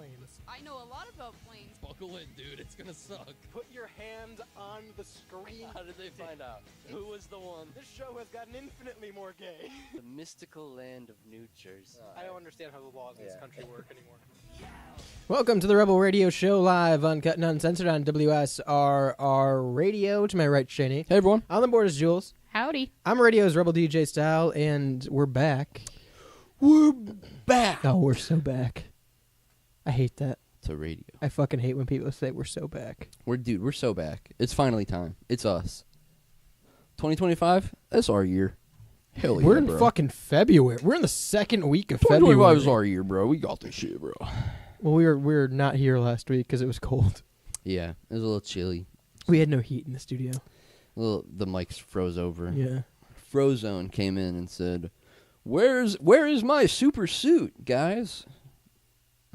planes. I know a lot about planes. Buckle in, dude. It's gonna suck. Put your hand on the screen. How did they find out? Who was the one? This show has gotten infinitely more gay. The mystical land of New Jersey. I don't understand how the laws in this country work anymore. Welcome to the Rebel Radio Show, live, uncut, and uncensored on WSRR Radio. To my right, Shani. Hey, everyone. On the board is Jules. Howdy. I'm Radio's Rebel DJ Style, and we're back. We're back. Oh, we're so back. I hate that. To radio. I fucking hate when people say we're so back. We're so back. It's finally time. It's us. 2025. That's our year. Hell yeah, We're in bro. fucking February. We're in the second week of 2025 February. is our year, bro. We got this shit, bro. Well, we were not here last week because it was cold. Yeah, it was a little chilly. We had no heat in the studio. The mics froze over. Yeah. Frozone came in and said, Where is my super suit, guys?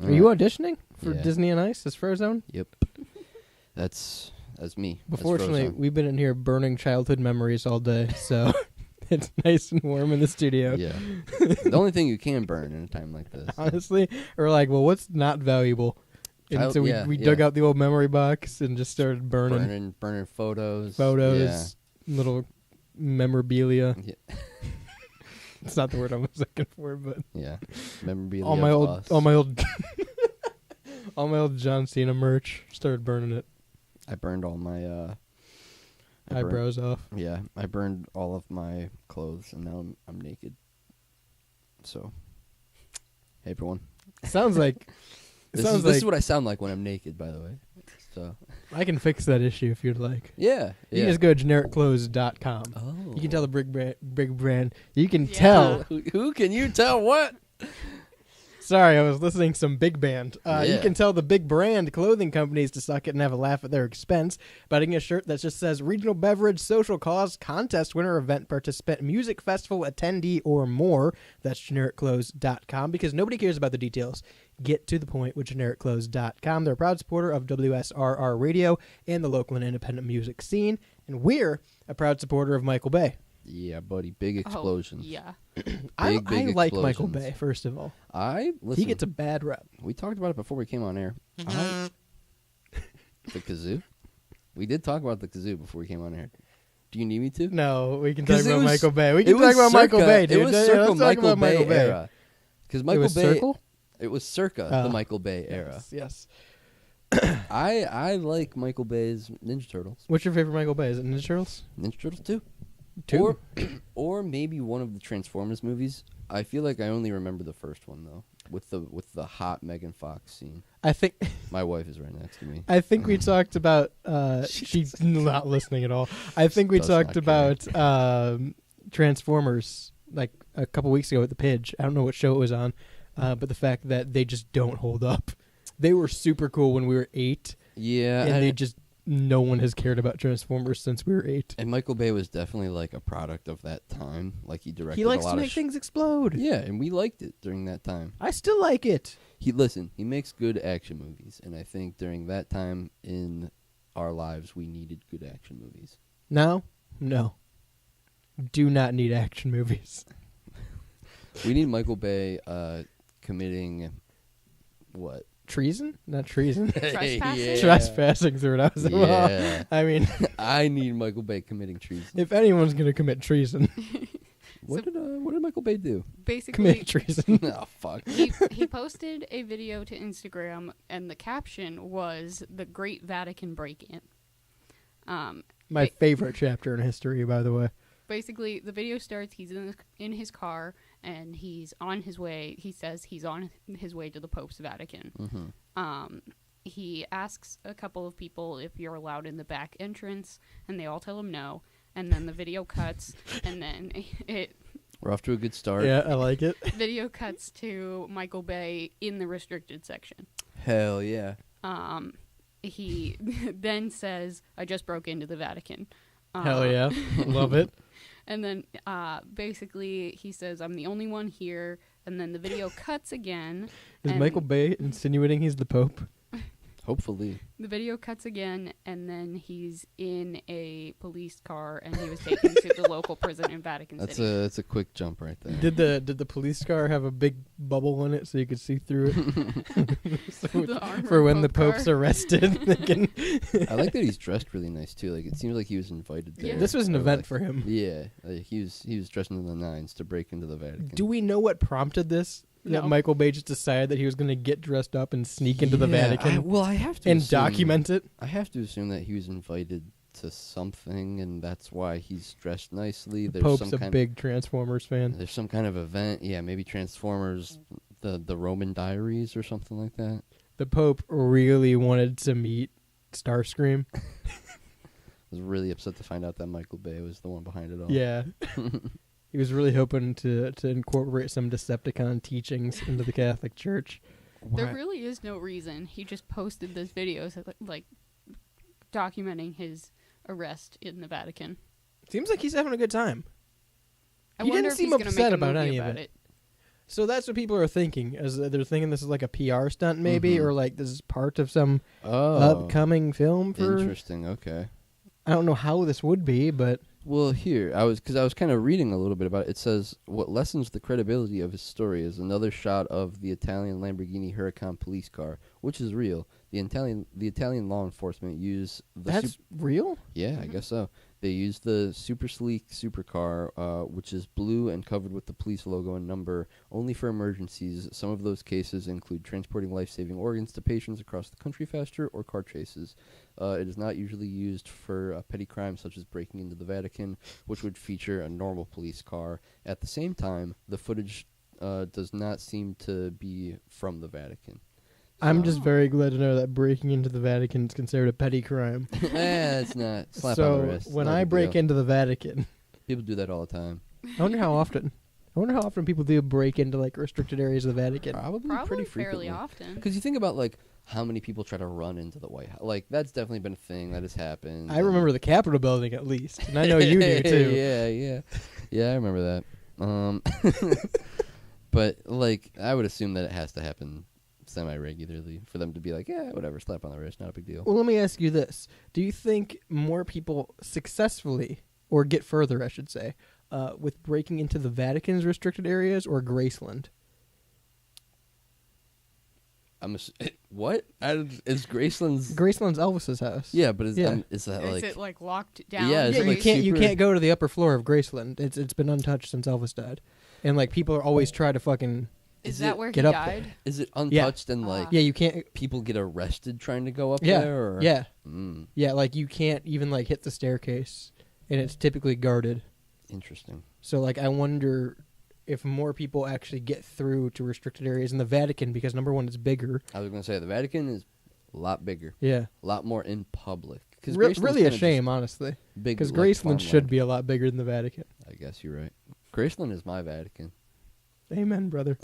Are you auditioning for Yeah. Disney on Ice as Frozone? Yep. That's me. That's Fortunately, Frozone. we've been in here burning childhood memories all day, so it's nice and warm in the studio. Yeah. The only thing you can burn in a time like this. Honestly, we're like, well, what's not valuable? And so we dug out the old memory box and just started burning Burning photos, little memorabilia. Yeah. It's not the word I was looking for, but Yeah. Memorabilia. all my of old, us. all my old, all my old John Cena merch. Started burning it. I burned all my Eyebrows off. Yeah, I burned all of my clothes, and now I'm naked. So, hey everyone. Sounds like. This is what I sound like when I'm naked, by the way. So I can fix that issue if you'd like. yeah, You can just go to genericclothes.com. Oh, You can tell the big brand. You can tell. Who can you tell what? Sorry, I was listening to some big band. You Yeah. can tell the big brand clothing companies to suck it and have a laugh at their expense by getting a shirt that just says regional beverage, social cause, contest winner, event participant, music festival attendee, or more. That's genericclothes.com because nobody cares about the details. Get to the point with genericclothes.com. They're a proud supporter of WSRR Radio and the local and independent music scene. And we're a proud supporter of Michael Bay. Yeah, buddy, big explosions. Oh, yeah. I Big like Michael explosions. Bay, first of all. Listen, He gets a bad rep. We talked about it before we came on air. Mm-hmm. The kazoo. We did talk about the kazoo before we came on air. Do you need me to? No, we can talk 'Cause it about was- Michael Bay. We It can talk was about Michael circa- Bay, dude. It was Yeah, circa let's talk Michael about Bay Michael Bay. era. Because It Michael was Bay. Circle? It was circa Oh. the Michael Bay era. Yes. I like Michael Bay's Ninja Turtles. What's your favorite Michael Bay? Is it Ninja Turtles? Ninja Turtles 2. 2? Or maybe one of the Transformers movies. I feel like I only remember the first one though, with the hot Megan Fox scene. I think My wife is right next to me. we talked about she's not listening at all. I think we Does not talked about Transformers like a couple weeks ago at the Pidge. I don't know what show it was on, but the fact that they just don't hold up. They were super cool when we were 8, Yeah, and they just no one has cared about Transformers since we were 8. and Michael Bay was definitely like a product of that time. Like he directed He likes a lot to of make things explode. Yeah, and we liked it during that time. I still like it. He makes good action movies, and I think during that time in our lives we needed good action movies. No. Do not need action movies. We need Michael Bay committing what? Treason? Not treason. Trespassing? Yeah. Trespassing through it. Yeah. I mean, I need Michael Bay committing treason. if anyone's going to commit treason, What did Michael Bay do? Basically, commit treason. Oh fuck. he posted a video to Instagram, and the caption was "The Great Vatican Break-In." My favorite chapter in history, by the way. Basically, the video starts. He's in his car, and he's on his way. He says he's on his way to the Pope's Vatican. Mm-hmm. He asks a couple of people if you're allowed in the back entrance, and they all tell him no. And then the video cuts, and then We're off to a good start. Yeah, I like it. video cuts to Michael Bay in the restricted section. Hell yeah. He then says, "I just broke into the Vatican." Hell yeah. Love it. And then basically he says, "I'm the only one here." And then the video cuts again. Is and Michael Bay insinuating he's the Pope? Hopefully. The video cuts again, and then he's in a police car, and he was taken to the local prison in Vatican City. That's a quick jump right there. Did the police car have a big bubble in it so you could see through it? The armored For when the Pope Pope's car. arrested. They can I like that he's dressed really nice too. Like it seems like he was invited there. Yeah. This was an Or, event like- for him. Yeah, like he was dressed in the nines to break into the Vatican. Do we know what prompted this? That No. Michael Bay just decided that he was going to get dressed up and sneak into the Yeah, Vatican I have to and assume- document it. I have to assume that he was invited to something, and that's why he's dressed nicely. There's Pope's some a kind big Transformers fan. There's some kind of event. Yeah, maybe Transformers, the Roman Diaries or something like that. The Pope really wanted to meet Starscream. I was really upset to find out that Michael Bay was the one behind it all. Yeah. He was really hoping to incorporate some Decepticon teachings into the Catholic Church. There really is no reason. He just posted this video, like documenting his arrest in the Vatican. Seems like he's having a good time. I He wonder didn't if seem he's gonna upset make a about movie any of about it. So that's what people are thinking. As they're thinking this is like a PR stunt, maybe, Mhm. or like this is part of some Oh, upcoming film. For interesting. Okay. I don't know how this would be, but Well, here I was kind of reading a little bit about it. It says what lessens the credibility of his story is another shot of the Italian Lamborghini Huracan police car, which is real. The Italian law enforcement use the that's real. Yeah, I guess so. They use the super sleek supercar, which is blue and covered with the police logo and number, only for emergencies. Some of those cases include transporting life-saving organs to patients across the country faster or car chases. It is not usually used for petty crimes such as breaking into the Vatican, which would feature a normal police car. At the same time, the footage does not seem to be from the Vatican. I'm just Oh. very glad to know that breaking into the Vatican is considered a petty crime. It's not. Slap on So the wrist. when Not a I big break deal. into the Vatican, People do that all the time. I wonder how often. I wonder how often people do break into like restricted areas of the Vatican. Probably Probably pretty fairly frequently. often. Because you think about like how many people try to run into the White House. Like that's definitely been a thing that has happened. I remember the Capitol building at least, and I know you do too. yeah. I remember that. But like I would assume that it has to happen semi-regularly for them to be like, yeah, whatever, slap on the wrist, not a big deal. Well, let me ask you this: do you think more people successfully, or get further, I should say, with breaking into the Vatican's restricted areas or Graceland? What? Is Graceland's? Graceland's Elvis's house. Yeah, but is Yeah. is that Is like? it like locked down? Yeah, is Yeah, it you like can't super- go to the upper floor of Graceland. It's been untouched since Elvis died, and like people are always trying to fucking Is Is that it- where he get up died? Is it untouched and like yeah you can't people get arrested trying to go up yeah there? Or? yeah Mm, yeah like you can't even like hit the staircase, and it's typically guarded. interesting. So like I wonder if more people actually get through to restricted areas in the Vatican because number one, it's bigger. I was gonna say the Vatican is a lot bigger, Yeah, a lot more in public. Because really a shame, honestly, Big because like, Graceland should farmland. be a lot bigger than the Vatican. I guess you're right. Graceland is my Vatican. Amen, brother.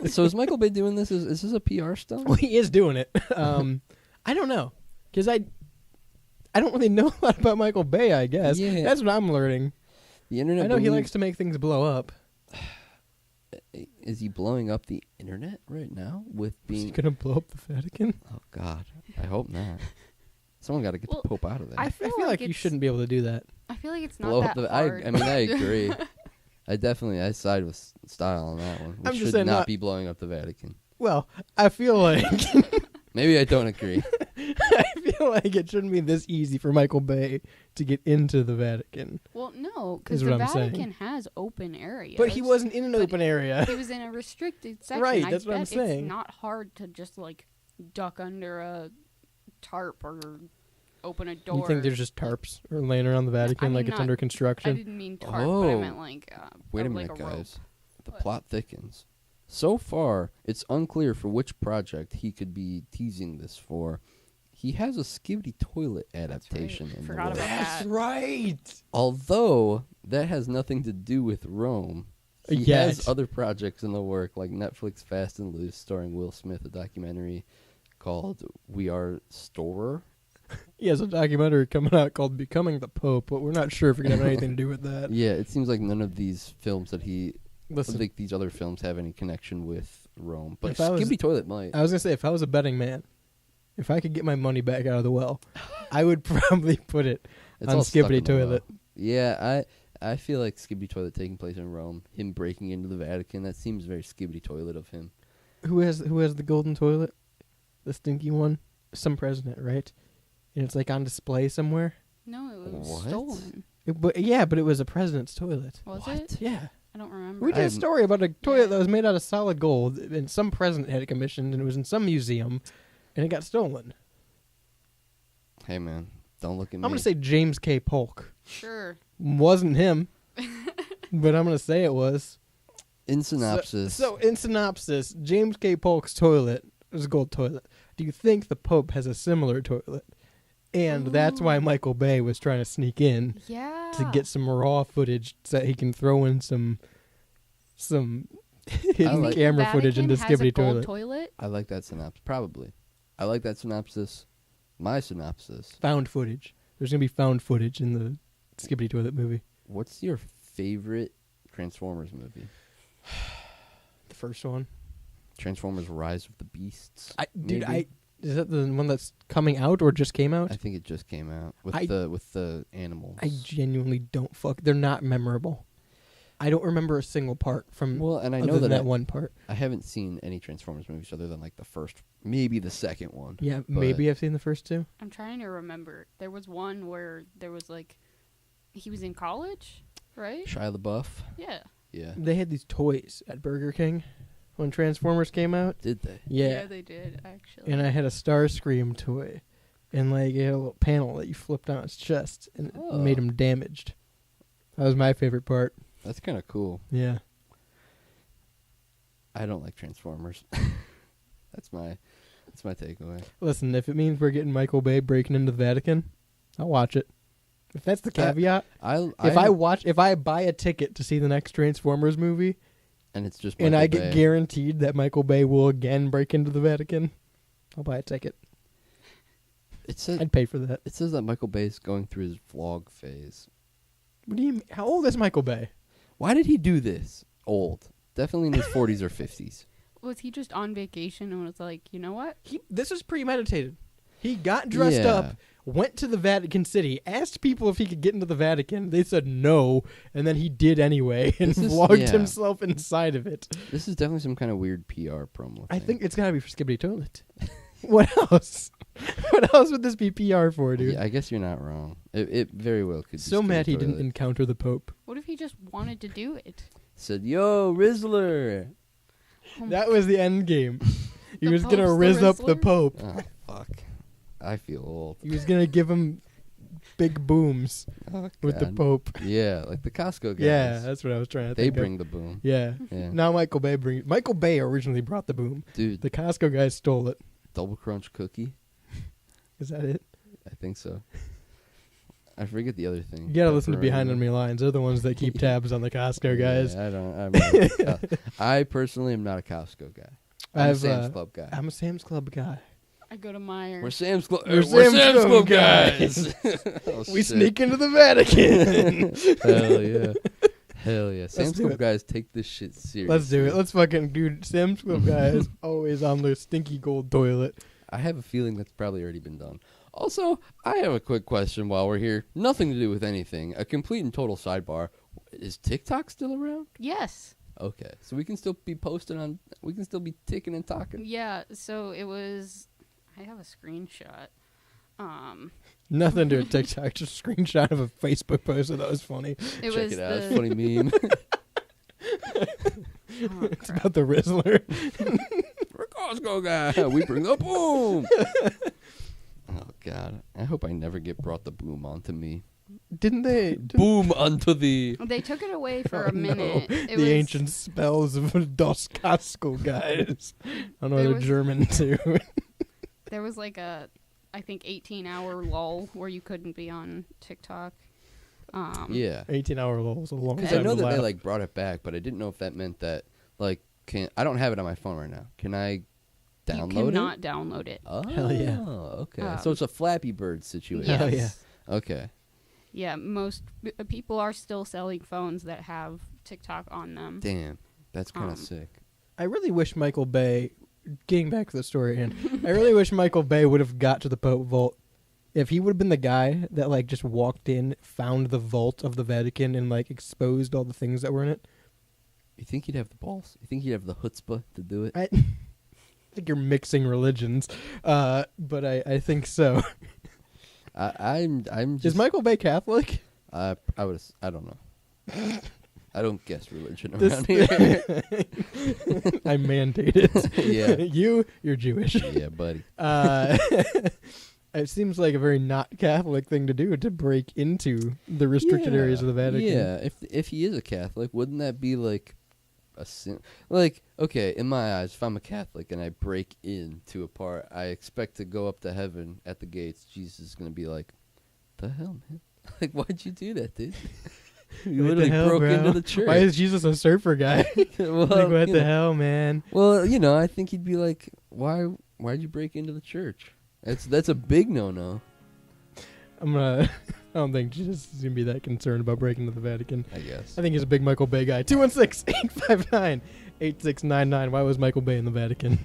So is Michael Bay doing this? Is this a PR stunt? Well, he is doing it. I don't know because I don't really know a lot about Michael Bay. I guess Yeah. that's what I'm learning. The internet. I know he likes to make things blow up. Is he blowing up the internet right now with Is he being? gonna blow up the Vatican? Oh God, I hope not. Someone got to get Well, the Pope out of there. I I feel feel like you it's- shouldn't be able to do that. I feel like it's not Blow that up the. hard. I mean, I agree. I side with style on that one. We I'm just should saying not not- be blowing up the Vatican. Well, I feel like Maybe I don't agree. I feel like it shouldn't be this easy for Michael Bay to get into the Vatican. Well, no, because Is the what I'm saying. Vatican has open areas. But he wasn't in an But open area. He was in a restricted section. Right, I that's what I'm bet saying. It's not hard to just like duck under a tarp or open a door. You think there's just tarps or laying around the Vatican mean, like it's not- under I construction? didn't mean tarp, but I Oh. meant like Wait a like minute, rope. guys. The What? plot thickens. So far, it's unclear for which project he could be teasing this for. He has a Skibidi toilet That's right. adaptation in the Forgot works. about that. right. Although that has nothing to do with Rome. He Yet. has other projects in the work, like Netflix Fast and Loose, starring Will Smith, a documentary called We Are Storer. He has a documentary coming out called Becoming the Pope, but we're not sure if we're going to have anything to do with that. Yeah, it seems like none of these films that he Listen, think these other films have any connection with Rome, but If I was- Skippy Toilet might. I was gonna say, if I was a betting man, if I could get my money back out of the well, I would probably put it It's on all stuck Skibbity in the Toilet. well. Yeah, I feel like Skibbity Toilet taking place in Rome, him breaking into the Vatican. That seems very Skibbity Toilet of him. Who has the golden toilet? The stinky one? Some president, right? And it's like on display somewhere. No, it was What? stolen. But it was a president's toilet. Was What? it? Yeah. I don't remember. We did a I've- story about a toilet that was made out of solid gold, and some president had it commissioned, and it was in some museum, and it got stolen. Hey man, don't look at me. I'm gonna say James K. Polk. Sure. Wasn't him, but I'm gonna say it was. in synopsis. So in synopsis, James K. Polk's toilet was a gold toilet. Do you think the Pope has a similar toilet? And that's why Michael Bay was trying to sneak in Yeah. to get some raw footage so that he can throw in some hidden like- camera footage into Vatican has a Skibbity gold Toilet. I like that synopsis. Probably. I like that synopsis. My synopsis. Found footage. There's gonna be found footage in the Skibbity Toilet movie. What's your favorite Transformers movie? The first one. Transformers: Rise of the Beasts. Dude, is that the one that's coming out or just came out? I think it just came out with I- the animals. I genuinely don't They're not memorable. I don't remember a single part from. Well, and I other know than that that one part. I haven't seen any Transformers movies other than like the first, maybe the second one. Yeah, But- maybe I've seen the first two. I'm trying to remember. There was one where there was like, he was in college, right? Shia LaBeouf. Yeah. Yeah. They had these toys at Burger King when Transformers came out. Did they? Yeah, they did actually. and I had a Starscream toy, and like it had a little panel that you flipped on its chest, and it Oh. made him damaged. That was my favorite part. That's kind of cool. Yeah, I don't like Transformers. That's my takeaway. listen, if it means we're getting Michael Bay breaking into the Vatican, I'll watch it. If that's the caveat, if I buy a ticket to see the next Transformers movie, and it's just and Michael I get Bay. guaranteed that Michael Bay will again break into the Vatican, I'll buy a ticket. It says I'd pay for that. it says that Michael Bay's going through his vlog phase. What do you mean? How old is Michael Bay? Why did he do this? Old. Definitely in his 40s or 50s. Was he just on vacation and was like, you know what? This was premeditated. He got dressed Yeah. up, went to the Vatican City, asked people if he could get into the Vatican. They said no, and then he did anyway and This is- vlogged yeah. himself inside of it. This is definitely some kind of weird PR promo. I thing. think it's got to be for Skibbity Toilet. What else? What else would this be PR for, dude? Yeah, I guess you're not wrong. It very well could be. So Skibbity mad he didn't Toilet. encounter the Pope. What if he just wanted to do it? Said, "Yo, Rizzler." That was the end game. He The was going to Pope's the rizz up the Rizzler? Pope. Oh fuck. I feel old. He was going to give him big booms Oh, with the God. Pope. Yeah, like the Costco guys. Yeah, that's what I was trying to they think bring the boom. of. Yeah. Yeah, Now Michael Bay originally brought the boom. dude. The Costco guys stole it. Double crunch cookie. Is that it? I think so. I forget the other thing. You gotta listen to Behind Pepperoni. Enemy Lines. They're the ones that keep tabs on the Costco guys. Yeah, I don't. I'm not a I personally am not a Costco guy. I'm a I've, Sam's Club guy. I'm a Sam's Club guy. I go to Meyer. We're Sam's Club. We're We're Sam's Sam's Club Club guys. Oh, We shit. sneak into the Vatican. Hell yeah. Hell yeah. Sam's do Club it. guys take this shit seriously. Let's do it. Let's fucking dude. Sam's Club guys always on their stinky gold toilet. I have a feeling that's probably already been done. Also, I have a quick question while we're here. Nothing to do with anything. A complete and total sidebar. Is TikTok still around? Yes. Okay. So we can still be posting on. We can still be ticking and talking. Yeah. So it was. I have a screenshot. Nothing to a TikTok. Just a screenshot of a Facebook post that was funny. It Check was it out. It's a the. funny meme. Oh, It's crap. about the Rizzler. We're Costco guy. We bring the boom. Oh God. I hope I never get brought the boom onto me. Didn't they? Boom onto the. They took it away for Oh, a minute. no. It The was, ancient spells of Dos Costco guys. I don't know, There they're was- German too. There was like a, I think 18-hour lull where you couldn't be on TikTok. Yeah. 18-hour lulls a long Because time I know to that they laugh. like brought it back, but I didn't know if that meant that like I don't have it on my phone right now. Can I You download cannot download it. Oh, Hell yeah. Okay. So it's a Flappy Bird situation. Hell Yes. Okay. Yeah, most people are still selling phones that have TikTok on them. Damn, that's kind Um, of sick. I really wish Michael Bay, getting back to the story, and I really wish Michael Bay would have got to the Pope vault. If he would have been the guy that like just walked in, found the vault of the Vatican, and like exposed all the things that were in it, You think he'd have the balls? You think he'd have the chutzpah to do it? I think you're mixing religions, but I think so. I'm just. Is Michael Bay Catholic? I don't know. I don't guess religion This- around here. I mandate it. Yeah. You're Jewish. Yeah, buddy. It seems like a very not Catholic thing to do, to break into the restricted areas of the Vatican. Yeah, if he is a Catholic, wouldn't that be like a sin? Like, okay, in my eyes, if I'm a Catholic and I break into a part, I expect to go up to heaven at the gates. Jesus is gonna be like, "The hell, man! Like, why'd you do that, dude? You What the literally hell, broke bro? into the church." Why is Jesus a surfer guy? Well, Like, what you the know. hell, man? Well, I think he'd be like, Why'd you break into the church? That's a big no-no. I don't think Jesus is gonna be that concerned about breaking into the Vatican. I guess. I think he's a big Michael Bay guy. 216-859-8699. Why was Michael Bay in the Vatican?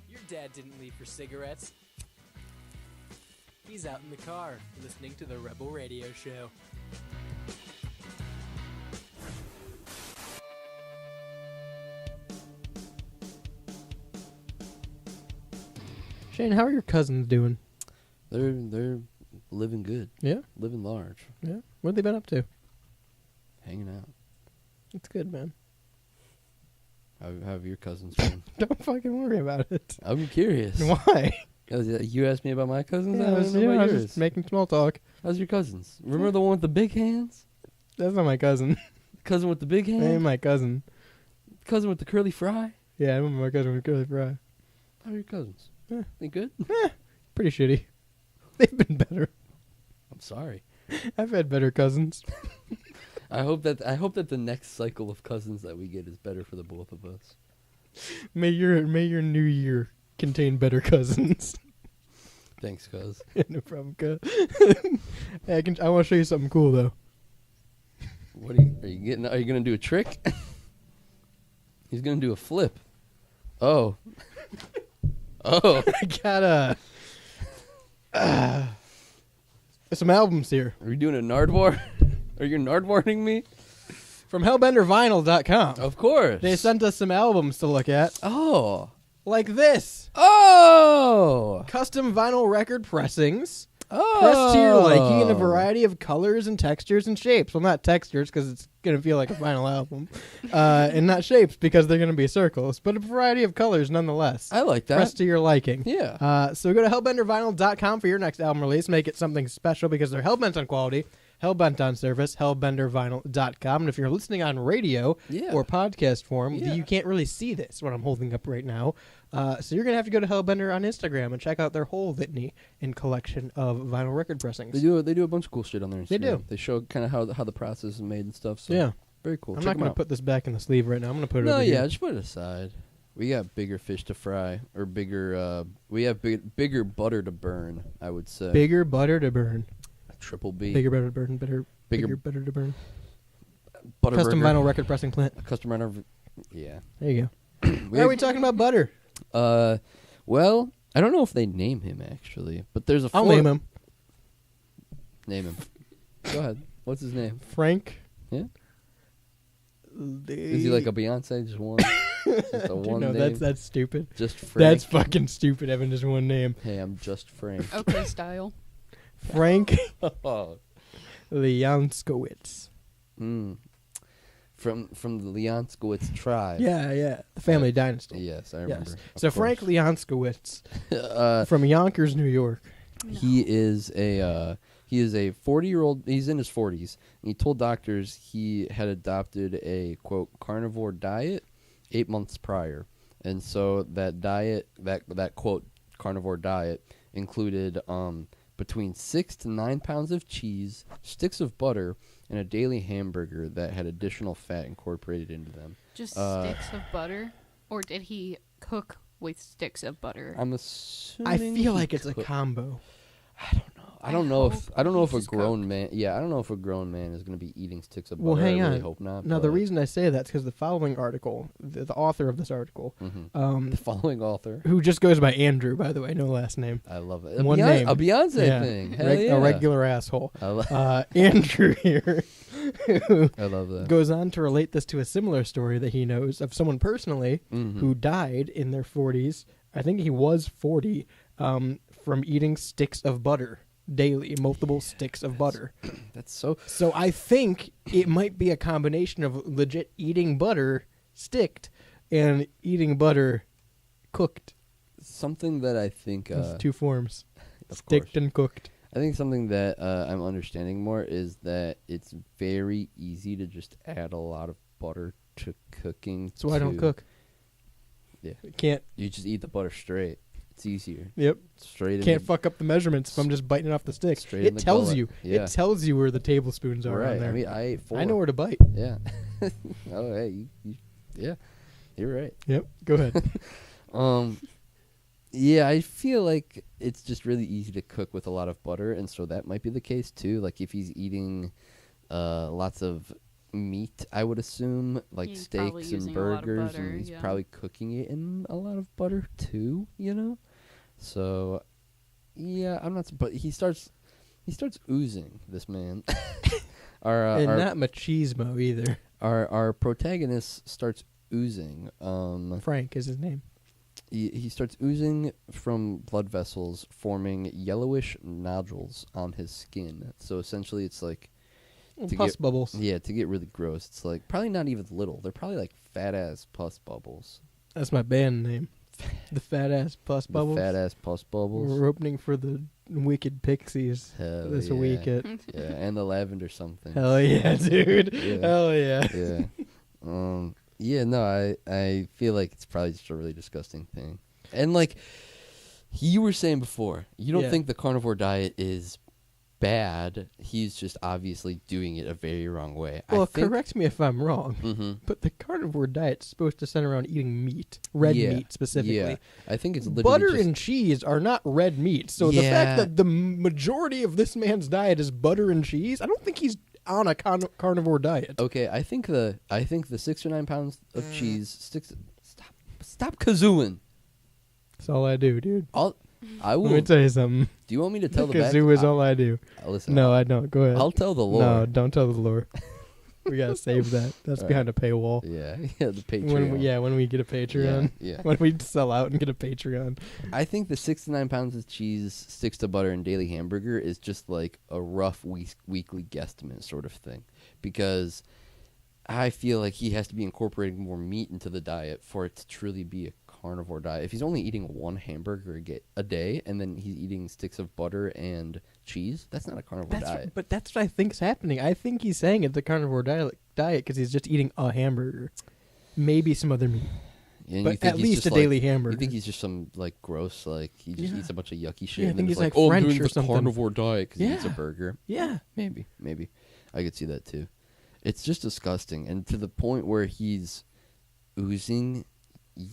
Your dad didn't leave for cigarettes. He's out in the car, listening to the Rebel Radio Show. Shane, how are your cousins doing? They're living good, Yeah? living large, Yeah? What have they been up to? hanging out. It's good, man. How have your cousins been? Don't fucking worry about it. I'm curious. Why? You asked me about my cousins. Yeah, I don't know about I was yours. just making small talk. How's your cousins? Remember the one with the big hands? That's not my cousin. Cousin with the big That ain't hands? my cousin. Cousin with the curly fry? Yeah, I remember my cousin was curly fry. How are your cousins? Yeah. They good? Pretty shitty. They've been better. I'm sorry. I've had better cousins. I hope that the next cycle of cousins that we get is better for the both of us. May your new year contain better cousins. Thanks, cuz. No problem, cuz. Hey, I want to show you something cool though. What are you gonna do a trick? He's gonna do a flip. Oh. Oh. I got some albums here Are you doing a Nardwar? Are you Nardwarning me? from HellbenderVinyl.com. Of course. They sent us some albums to look at, Oh. like this: Oh. custom vinyl record pressings. Oh. Pressed to your liking in a variety of colors and textures and shapes. Well, not textures because it's going to feel like a vinyl album. And not shapes because they're going to be circles, but a variety of colors nonetheless. I like that. Pressed to your liking. Yeah. So go to hellbendervinyl.com for your next album release. Make it something special because they're hellbent on quality, hellbent on service, hellbendervinyl.com. And if you're listening on radio Yeah. or podcast form, Yeah. you can't really see this, what I'm holding up right now. So you're going to have to go to Hellbender on Instagram and check out their whole litany and collection of vinyl record pressings. They do a bunch of cool shit on their Instagram. They do. They show kind of how the process is made and stuff. So Yeah. very cool. I'm Check not 'em going to out. put this back in the sleeve right now. I'm going to put it No, over yeah, here. just put it aside. We got bigger fish to fry, or bigger. We have bigger butter to burn. I would say. Bigger butter to burn. Triple B. Bigger butter to burn. Bigger butter to burn. butter Custom burger. vinyl record pressing plant. Custom vinyl. Yeah. There you go. Why are we talking about butter? Well, I don't know if they name him actually, but there's a. I'll name him. Name him. Go ahead. What's his name? Frank. Yeah. Is he like a Beyonce? Just one. Just a one No, name. that's stupid. Just Frank. That's fucking stupid having just one name. Hey, I'm just Frank. Okay, style. Frank Oh. Leonskowitz. From the Leonskowitz tribe. Yeah. The family dynasty. Yes, I remember. Yes. Of So Frank course. Leonskowitz Uh, from Yonkers, New York. He is a 40-year-old. He's in his 40s. And he told doctors he had adopted a quote carnivore diet 8 months prior, and so that diet, that quote carnivore diet, included between 6 to 9 pounds of cheese, sticks of butter, and a daily hamburger that had additional fat incorporated into them. Just sticks of butter? Or did he cook with sticks of butter? I'm assuming. I feel he like it's a cooked- combo. I don't know if hope I don't know he if a just grown cooked. man. Yeah, I don't know if a grown man is going to be eating sticks of butter. Well, hang I really on. hope not. Now, the but- reason I say that is because the following article, the author of this article, the following author. who just goes by Andrew, by the way, no last name. I love it. One name. A Beyonce Yeah. thing. Hell yeah. A regular asshole. I Andrew here love that. goes on to relate this to a similar story that he knows of someone personally Mm-hmm. who died in their 40s. I think he was 40 from eating sticks of butter daily, multiple sticks of butter. That's so. So I think it might be a combination of legit eating butter sticked and eating butter cooked. Something that I think. It's two forms. Of Sticked course. and cooked. I think something that I'm understanding more is that it's very easy to just add a lot of butter to cooking. So I don't cook. Yeah. Can't. You just eat the butter straight. It's easier. Yep. Straight. Can't in fuck up the measurements if I'm just biting off the stick. Straight in It the tells gullet. you. Yeah. It tells you where the tablespoons the are right. on there. I mean, I ate 4. I know where to bite. Yeah. Oh, hey, yeah, you're right. Yep. Go ahead. Yeah, I feel like it's just really easy to cook with a lot of butter, and so that might be the case too. Like if he's eating lots of meat, I would assume, like He's probably steaks and using a lot of burgers, butter, and he's yeah. probably cooking it in a lot of butter too. You know, so yeah, I'm not. But he starts oozing. This man, and our not machismo either. our protagonist starts oozing. Frank is his name. he starts oozing from blood vessels, forming yellowish nodules on his skin. So essentially, it's like to Pus get- bubbles. yeah, to get really gross. It's like probably not even little. They're probably like fat ass pus bubbles. That's my band name. The Fat Ass Pus The Bubbles. fat ass pus bubbles. We're opening for the Wicked Pixies Hell this yeah. week. Yeah, and the lavender something. Hell yeah, dude. Yeah. Hell yeah. Yeah. Yeah, no, I feel like it's probably just a really disgusting thing. And like you were saying before, you don't Yeah. think the carnivore diet is bad. He's just obviously doing it a very wrong way. Well, I think, correct me if I'm wrong, Mm-hmm. but the carnivore diet's supposed to center around eating meat, red Yeah. meat specifically. Yeah. I think it's literally Butter just, and cheese are not red meat. So the Yeah. fact that the majority of this man's diet is butter and cheese, I don't think he's on a carnivore diet. okay. I think the 6 or 9 pounds of cheese sticks. Stop kazooing. That's all I do, dude. I will. Let me tell you something. Do you want me to tell the back? Kazoo is all I do. Listen. No, I don't. Go ahead. I'll tell the lore. No, don't tell the lore. We gotta save that. That's All behind a paywall. Yeah, yeah, the Patreon. When we get a Patreon. Yeah. When we sell out and get a Patreon. I think the 6 to 9 pounds of cheese sticks to butter and daily hamburger is just like a rough weekly guesstimate sort of thing, because I feel like he has to be incorporating more meat into the diet for it to truly be a carnivore diet. If he's only eating one hamburger a day and then he's eating sticks of butter and cheese, that's not a carnivore diet. But that's what I think's happening. I think he's saying it's the carnivore diet because he's just eating a hamburger, maybe some other meat, And but you think at he's least just a like- daily hamburger. You think he's just some like gross, like he just Yeah. eats a bunch of yucky shit. Yeah, I and think then he's it's like, like oh, I'm French doing or the something." carnivore diet because he eats a Yeah. burger. Yeah. Maybe. I could see that too. It's just disgusting, and to the point where he's oozing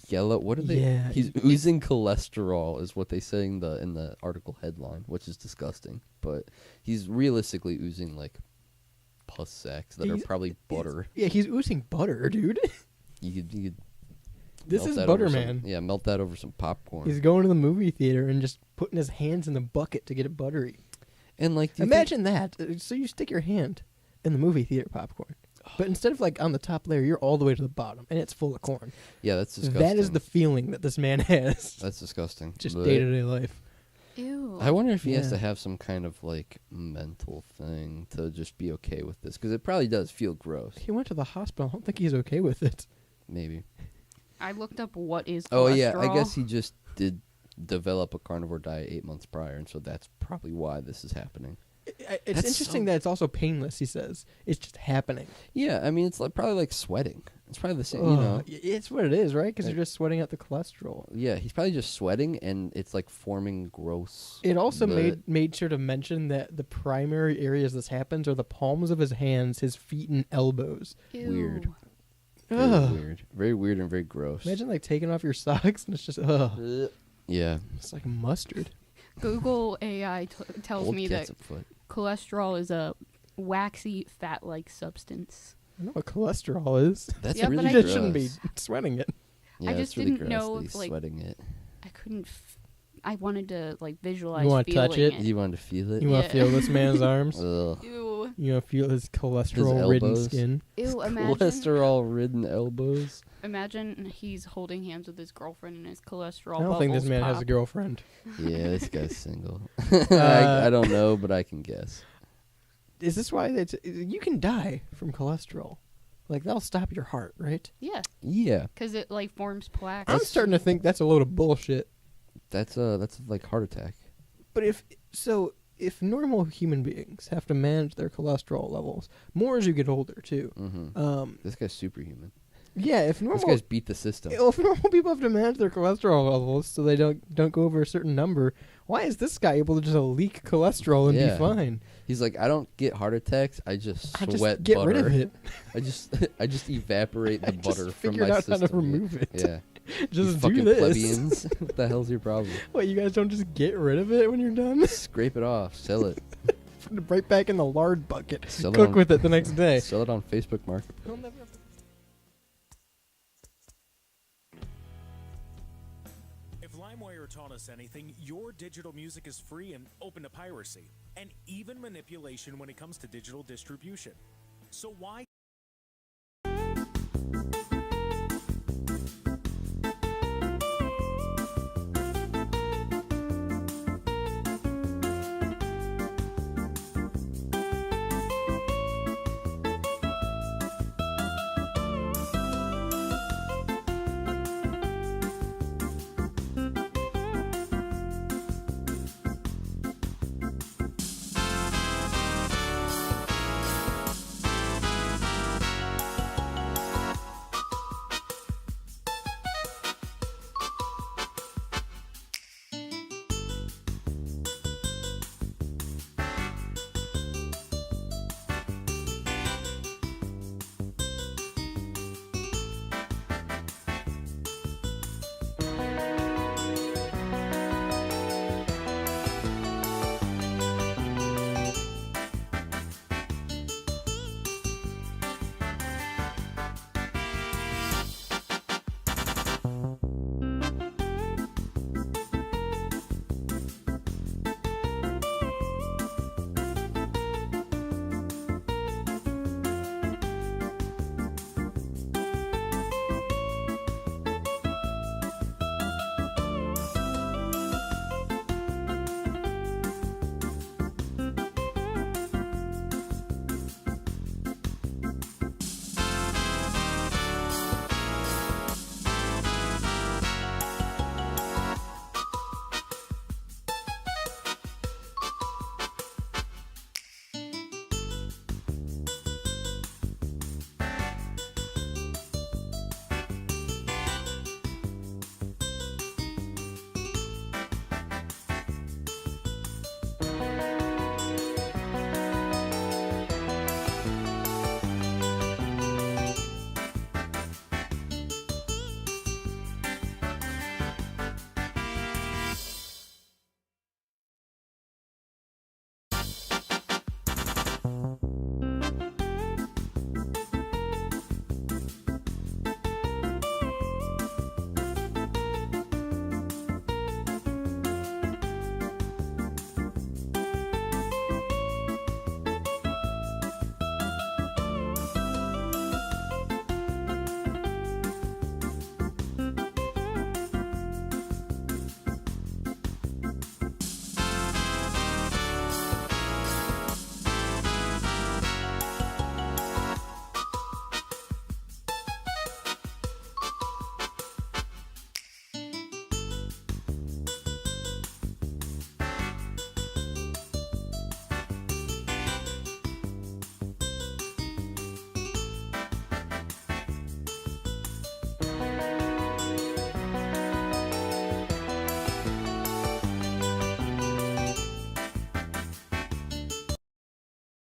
yellow. What are they? Yeah, He's oozing cholesterol, is what they say in the article headline, which is disgusting. But he's realistically oozing like pus sacs that are He's- probably butter. Yeah, he's oozing butter, dude. You could. This melt is that butter, over man. Yeah, melt that over some popcorn. He's going to the movie theater and just putting his hands in the bucket to get it buttery. and like, do you think- Imagine that. So you stick your hand in the movie theater popcorn, but instead of like on the top layer, you're all the way to the bottom, and it's full of corn. yeah, that's disgusting. That is the feeling that this man has. That's disgusting. Just Blech. day to day life. Ew. I wonder if he has Yeah. to have some kind of like mental thing to just be okay with this, because it probably does feel gross. He went to the hospital. I don't think he's okay with it. Maybe. I looked up what is cholesterol. Oh yeah, I guess he just did develop a carnivore diet 8 months prior, and so that's probably why this is happening. It's That's interesting so- that it's also painless. He says it's just happening. Yeah, I mean it's like probably like sweating. It's probably the same, you know. It's what it is, right? Because Like- you're just sweating out the cholesterol. Yeah, he's probably just sweating, and it's like forming gross. It also but- made sure to mention that the primary areas this happens are the palms of his hands, his feet, and elbows. Weird. Ew. Very weird and very gross. Imagine like taking off your socks and it's just Yeah, it's like mustard. Google AI tells old me that ketchup foot. cholesterol is a waxy fat-like substance. I know what cholesterol is. That's Yeah, but really I You gross. just shouldn't be sweating it. Yeah, I that's just really didn't gross know that if, he's like, sweating it. I couldn't. I wanted to like visualize. You wanna touch feeling it? You wanted to feel it? You want Yeah. to feel this man's arms? Ugh. Ew. You want to feel his cholesterol-ridden elbows? skin? Ew. Imagine. Cholesterol-ridden elbows. Imagine he's holding hands with his girlfriend and his cholesterol. I don't think this bubbles man has pop. a girlfriend. Yeah, this guy's single. Uh, I don't know, but I can guess. Is this why you can die from cholesterol? Like that'll stop your heart, right? Yeah, Yeah, because it like forms plaques. I'm starting to think that's a load of bullshit. that's like heart attack. But if normal human beings have to manage their cholesterol levels more as you get older too, Mm-hmm. This guy's superhuman. yeah, if This normal guy's beat the system. if normal people have to manage their cholesterol levels so they don't go over a certain number, why is this guy able to just leak cholesterol and Yeah. be fine? He's like, I don't get heart attacks. I just I sweat just get butter. rid of it. I just evaporate the I butter just from figured my out system. how to remove it. Yeah, Just you do fucking this. plebeians. What the hell's your problem? What, you guys don't just get rid of it when you're done? Scrape it off. Sell it. Put it right back in the lard bucket. Sell it Cook on- with it the next day. Sell it on Facebook Market. If LimeWire taught us anything, your digital music is free and open to piracy, and even manipulation when it comes to digital distribution. So why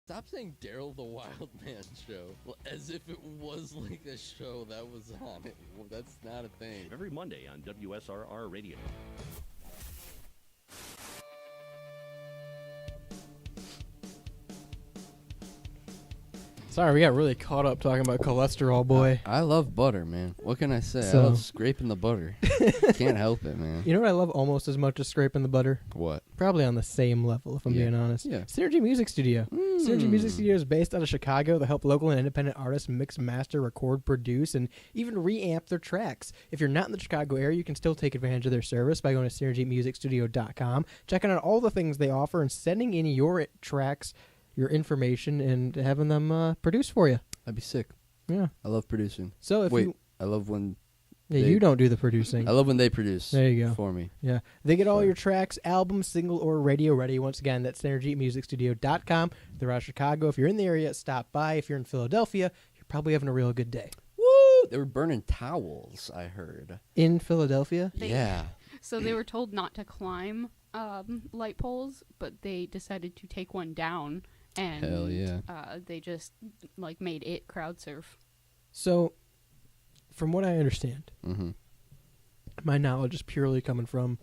Stop saying Daryl the Wild Man show as if it was like a show that was on it. Well, that's not a thing. Every Monday on WSRR Radio. Sorry, we got really caught up talking about cholesterol, boy. I love butter, man. What can I say? So- I love scraping the butter. Can't help it, man. You know what I love almost as much as scraping the butter? What? Probably on the same level, if I'm Yeah. being honest. Yeah. Synergy Music Studio. Synergy Music Mm. Studio is based out of Chicago. They help local and independent artists mix, master, record, produce, and even reamp their tracks. If you're not in the Chicago area, you can still take advantage of their service by going to synergymusicstudio.com, checking out all the things they offer, and sending in your tracks, your information, and having them produce for you. That'd be sick. Yeah. I love producing. So if Wait, you... I love when Yeah, they- you don't do the producing. I love when they produce. There you go. For me. Yeah. They get all Sorry. your tracks, album, single, or radio ready. Once again, that's synergymusicstudio.com. They're out of Chicago. If you're in the area, stop by. If you're in Philadelphia, you're probably having a real good day. Woo! They were burning towels, I heard. In Philadelphia? They- Yeah. So they were told not to climb light poles, but they decided to take one down, and Hell yeah. they just like made it crowd surf. So, from what I understand, Mm-hmm. my knowledge is purely coming from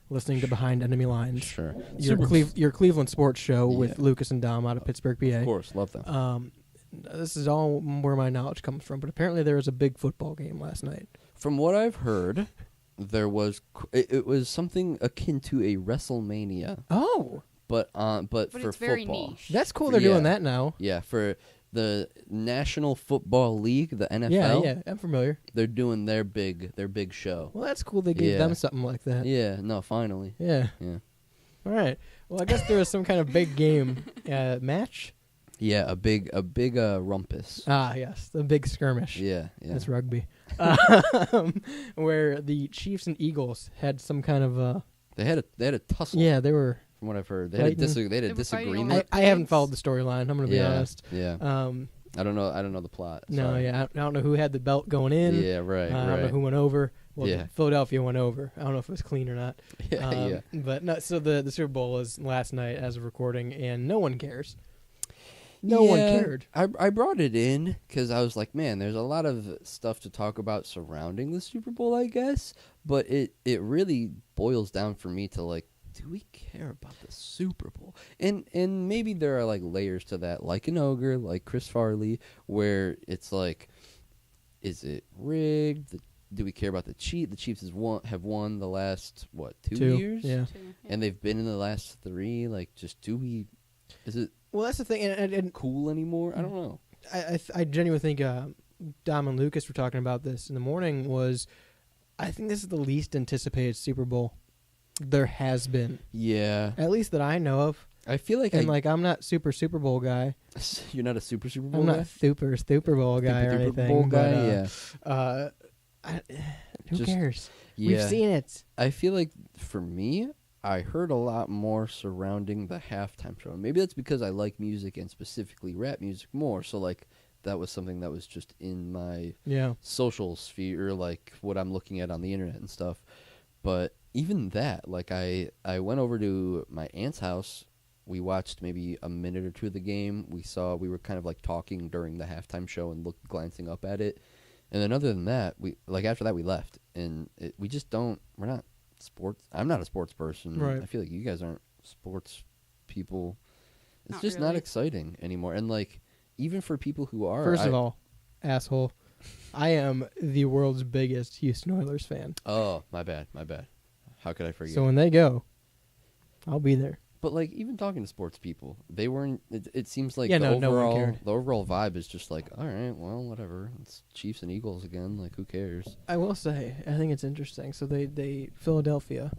listening to Behind Enemy Lines. Sure. Your, your Cleveland sports show with Yeah. Lucas and Dom out of Pittsburgh, PA. Of course, love them. This is all where my knowledge comes from, but apparently there was a big football game last night. From what I've heard, there was it was something akin to a WrestleMania, Oh, but But for it's very football. niche. that's cool. They're doing Yeah. that now. Yeah, for the National Football League, the NFL. Yeah, I'm familiar. They're doing their big show. Well, that's cool. They gave Yeah. them something like that. Yeah, no, finally. Yeah. Yeah. All right. Well, I guess there was some kind of big game match. Yeah, a big rumpus. Ah, yes, the big skirmish. Yeah, yeah. That's rugby. Where the Chiefs and Eagles had some kind of They had a tussle. yeah, they were. From what I've heard, they had a, Fighting. they had a They were fighting over disagreement. I haven't followed the storyline. I'm gonna be yeah, honest. yeah. I don't know the plot. No, Sorry. yeah, I don't know who had the belt going in. Yeah, right, I don't know right. who went over. Well, Yeah. Philadelphia went over. I don't know if it was clean or not. Yeah, yeah. But no, so the Super Bowl was last night as of recording, and no one cares. No one Yeah, cared. I brought it in because I was like, man, there's a lot of stuff to talk about surrounding the Super Bowl, I guess. But it really boils down for me to like, do we care about the Super Bowl? And maybe there are like layers to that, like an ogre, like Chris Farley, where it's like, is it rigged? Do we care about the Chiefs? The Chiefs have won the last two years, Yeah. and they've been in the last 3. Like, just do we? Is it Well, that's the thing, and cool anymore? I don't know. I genuinely think Dom and Lucas were talking about this in the morning. I think this is the least anticipated Super Bowl there has been, Yeah, at least that I know of. I feel like And like, I'm not Super Bowl guy. you're not a Super Bowl I'm guy? not Super Bowl guy or Super anything. Bowl guy, but, yeah. Who Just- cares? Yeah. We've seen it. I feel like for me, I heard a lot more surrounding the halftime show. Maybe that's because I like music and specifically rap music more. So like that was something that was just in my Yeah. social sphere, like what I'm looking at on the internet and stuff. But even that, like I went over to my aunt's house. We watched maybe a minute or two of the game. We were kind of like talking during the halftime show and glancing up at it. And then other than that, after that we left, and we're not sports. I'm not a sports person. Right. I feel like you guys aren't sports people. It's Not just not really. exciting anymore. And like even for people who are, First of all, asshole, I am the world's biggest Houston Oilers fan. oh my bad. How could I forget? So when they go, I'll be there. But like even talking to sports people, they weren't. It seems like Yeah, the no one overall cared. the overall vibe is just like, all right, well, whatever. It's Chiefs and Eagles again. Like who cares? I will say, I think it's interesting. So they Philadelphia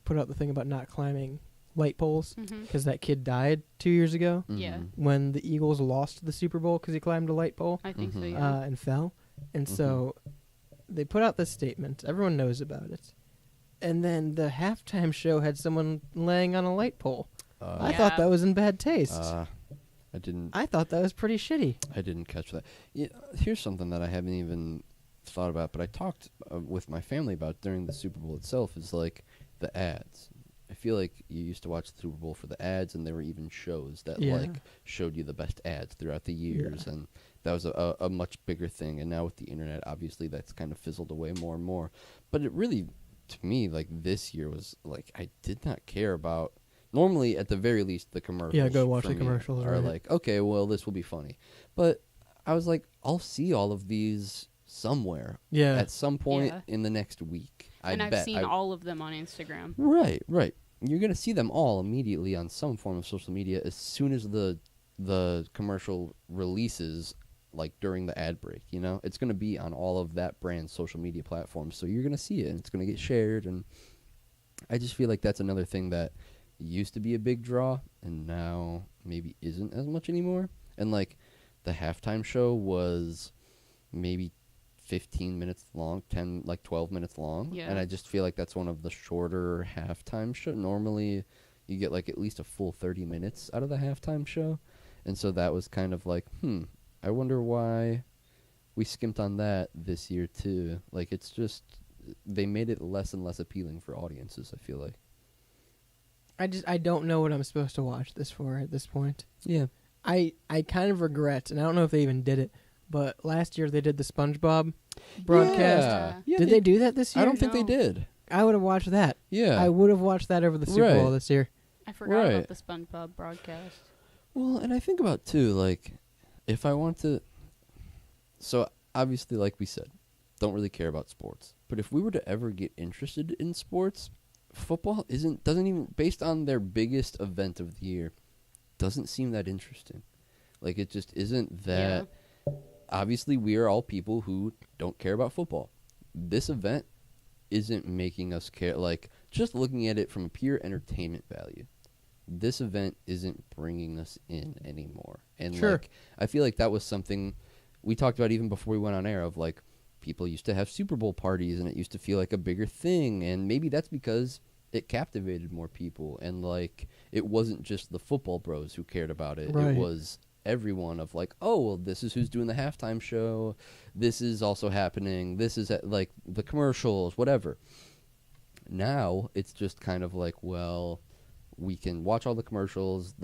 put out the thing about not climbing light poles Mhm. because that kid died 2 years ago Yeah. Mhm. when the Eagles lost the Super Bowl because he climbed a light pole I think so. Mhm. Yeah. and fell. And so they put out this statement. Everyone knows about it. And then the halftime show had someone laying on a light pole. I thought Yeah. that was in bad taste. I didn't. I thought that was pretty shitty. I didn't catch that. Yeah, here's something that I haven't even thought about, but I talked with my family about during the Super Bowl itself. Is like the ads. I feel like you used to watch the Super Bowl for the ads, and there were even shows that Yeah. like showed you the best ads throughout the years, Yeah. and that was a much bigger thing. And now with the internet, obviously that's kind of fizzled away more and more. But it really, to me, like this year was like I did not care about. Normally, at the very least, the commercials. go watch for the me commercials, Are right. like, okay, well, this will be funny. But I was like, I'll see all of these somewhere Yeah. at some point Yeah. in the next week. And I've bet. seen all of them on Instagram. Right, right. You're gonna see them all immediately on some form of social media as soon as the commercial releases, like during the ad break. You know, it's gonna be on all of that brand's social media platforms, so you're gonna see it, and it's gonna get shared. And I just feel like that's another thing that used to be a big draw, and now maybe isn't as much anymore. And like the halftime show was maybe 15 minutes long, 12 minutes long. Yeah. And I just feel like that's one of the shorter halftime show. Normally you get like at least a full 30 minutes out of the halftime show. And so that was kind of like, I wonder why we skimped on that this year too. Like it's just, they made it less and less appealing for audiences, I feel like. I don't know what I'm supposed to watch this for at this point. Yeah. I kind of regret, and I don't know if they even did it, but last year they did the SpongeBob broadcast. Yeah, Did they do that this year? I don't think they No. did. I would have watched that. Yeah. I would have watched that over the Super Right. Bowl this year. I forgot Right. about the SpongeBob broadcast. Well, and I think about too, like, if I want to. So obviously, like we said, don't really care about sports. But if we were to ever get interested in sports, football doesn't even, based on their biggest event of the year, doesn't seem that interesting. Like it just isn't that. Obviously, we are all people who don't care about football. This event isn't making us care. Like just looking at it from a pure entertainment value, this event isn't bringing us in anymore. And Sure. like I feel like that was something we talked about even before we went on air, of like people used to have Super Bowl parties and it used to feel like a bigger thing, and maybe that's because it captivated more people, and like it wasn't just the football bros who cared about it. Right. It was everyone, of like, oh well, this is who's doing the halftime show, this is also happening, this is like the commercials, whatever. Now it's just kind of like, well, we can watch all the commercials,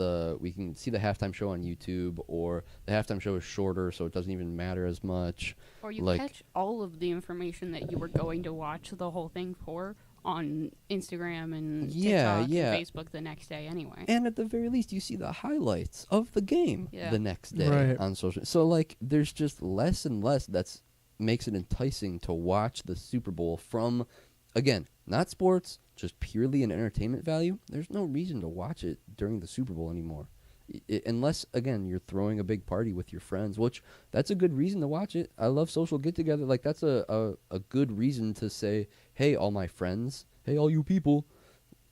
we can see the halftime show on YouTube, or the halftime show is shorter, so it doesn't even matter as much. Or you Like- catch all of the information that you were going to watch the whole thing for on Instagram and Yeah, TikTok yeah. and Facebook the next day anyway. And at the very least, you see the highlights of the game Yeah. the next day Right. on social. So like, there's just less and less makes it enticing to watch the Super Bowl from, again, not sports, just purely an entertainment value. There's no reason to watch it during the Super Bowl anymore. Unless, again, you're throwing a big party with your friends, which that's a good reason to watch it. I love social get-together. Like, that's a good reason to say, hey, all my friends, hey, all you people,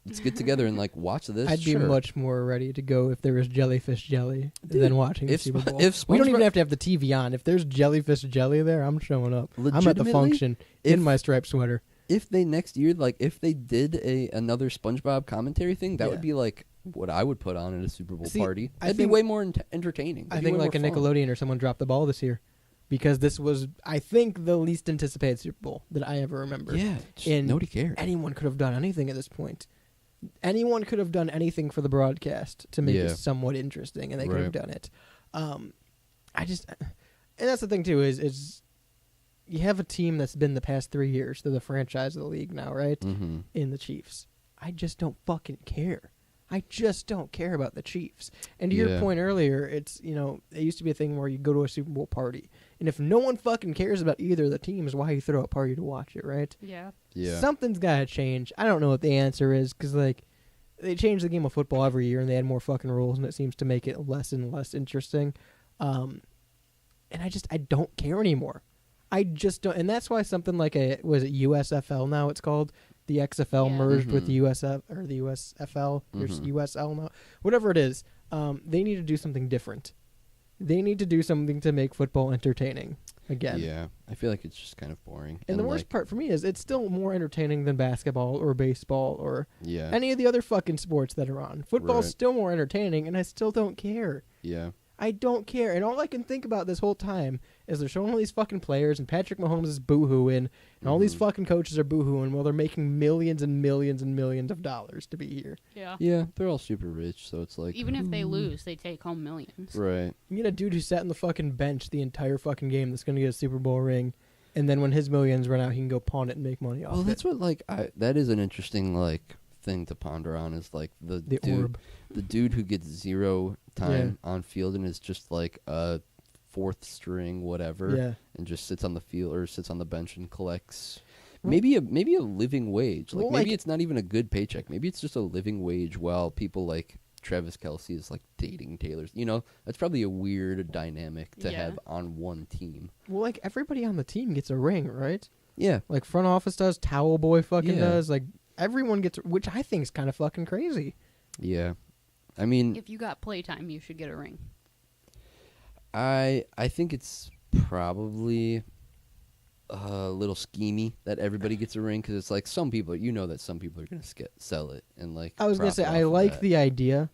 let's get together and, like, watch this. I'd be Sure. much more ready to go if there was jellyfish jelly Dude, than watching the if Super Sp- Bowl. if We don't even SpongeBob- have to have the TV on. If there's jellyfish jelly there, I'm showing up. I'm at the Legitimately, function if- in my striped sweater. If they next year, like, if they did another SpongeBob commentary thing, that Yeah. would be, like, what I would put on at a Super Bowl See, party. I That'd be think- way more entertaining. I That'd be think way like a more fun. Nickelodeon or someone dropped the ball this year, because this was, I think, the least anticipated Super Bowl that I ever remember. Yeah, just And nobody cared. Anyone could have done anything at this point. Anyone could have done anything for the broadcast to make Yeah. it somewhat interesting, and they could have Right. done it. I just, and that's the thing too, is you have a team that's been the past 3 years, they're the franchise of the league now, right? Mm-hmm. In the Chiefs. I just don't fucking care. I just don't care about the Chiefs. And to your Yeah. point earlier, it's, it used to be a thing where you go to a Super Bowl party, and if no one fucking cares about either of the teams, why you throw a party to watch it, right? Yeah. Yeah. Something's got to change. I don't know what the answer is, because, like, they change the game of football every year, and they add more fucking rules, and it seems to make it less and less interesting. And I don't care anymore. I just don't, and that's why something like was it USFL now it's called? The XFL Yeah. merged with Mhm. the USF, or the USFL, there's Mhm. USL now. Whatever it is, they need to do something different. They need to do something to make football entertaining again. Yeah, I feel like it's just kind of boring. And the worst like, part for me is it's still more entertaining than basketball or baseball or yeah, any of the other fucking sports that are on. Football's Right. still more entertaining, and I still don't care. yeah, I don't care. And all I can think about this whole time is they're showing all these fucking players, and Patrick Mahomes is boo-hooing, and all these fucking coaches are boo-hooing while they're making millions and millions and millions of dollars to be here. Yeah. Yeah, they're all super rich, so it's like Even if they lose, they take home millions. right. You get a dude who sat on the fucking bench the entire fucking game that's going to get a Super Bowl ring, and then when his millions run out, he can go pawn it and make money off Well, it. that's what like that is an interesting like thing to ponder on is like the orb. dude who gets zero time on field and is just like a fourth string whatever Yeah. and just sits on the field or sits on the bench and collects maybe a living wage. Like Well, maybe like- it's not even a good paycheck. Maybe it's just a living wage while people like Travis Kelce is like dating Taylor's. You know, that's probably a weird dynamic to Yeah. have on one team. Well, like, everybody on the team gets a ring, right? Yeah. Like, front office does, Towel Boy fucking Yeah. does. Like, everyone gets, which I think is kind of fucking crazy. Yeah. I mean, If you got playtime, you should get a ring. I think it's probably a little schemy that everybody gets a ring because it's like some people, you know, that some people are gonna sell it and like. I was going to say, profit I off of like that. the idea,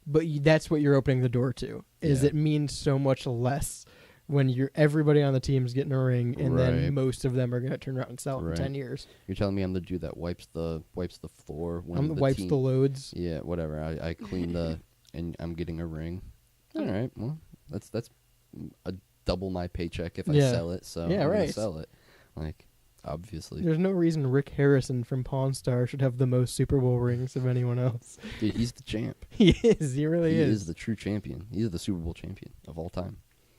but that's what you're opening the door to, is Yeah. it means so much less when everybody on the team's getting a ring, and Right. then most of them are going to turn around and sell it Right. in 10 years. You're telling me I'm the dude that wipes the floor when the Wipes team, the loads. Yeah, whatever. I clean the and I'm getting a ring. All right, well that's a double my paycheck if I Yeah. sell it. So Yeah, I'm gonna right. sell it. Like obviously, There's no reason Rick Harrison from Pawn Star should have the most Super Bowl rings of anyone else. dude, he's the champ. He is. He really He is. is the true champion. He's the Super Bowl champion of all time.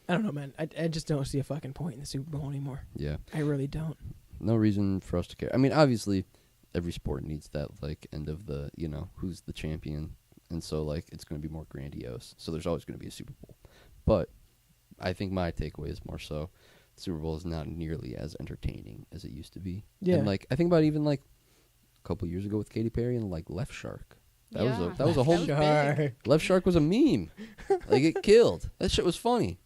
I don't know, man. I just don't see a fucking point in the Super Bowl anymore. Yeah. I really don't. No reason for us to care. I mean, obviously, every sport needs that like end of the who's the champion, and so like it's going to be more grandiose. So there's always going to be a Super Bowl, but I think my takeaway is more so Super Bowl is not nearly as entertaining as it used to be. Yeah. And like I think about even like a couple years ago with Katy Perry and like Left Shark. That was a whole big. Left Shark was a meme. Like it killed. That shit was funny.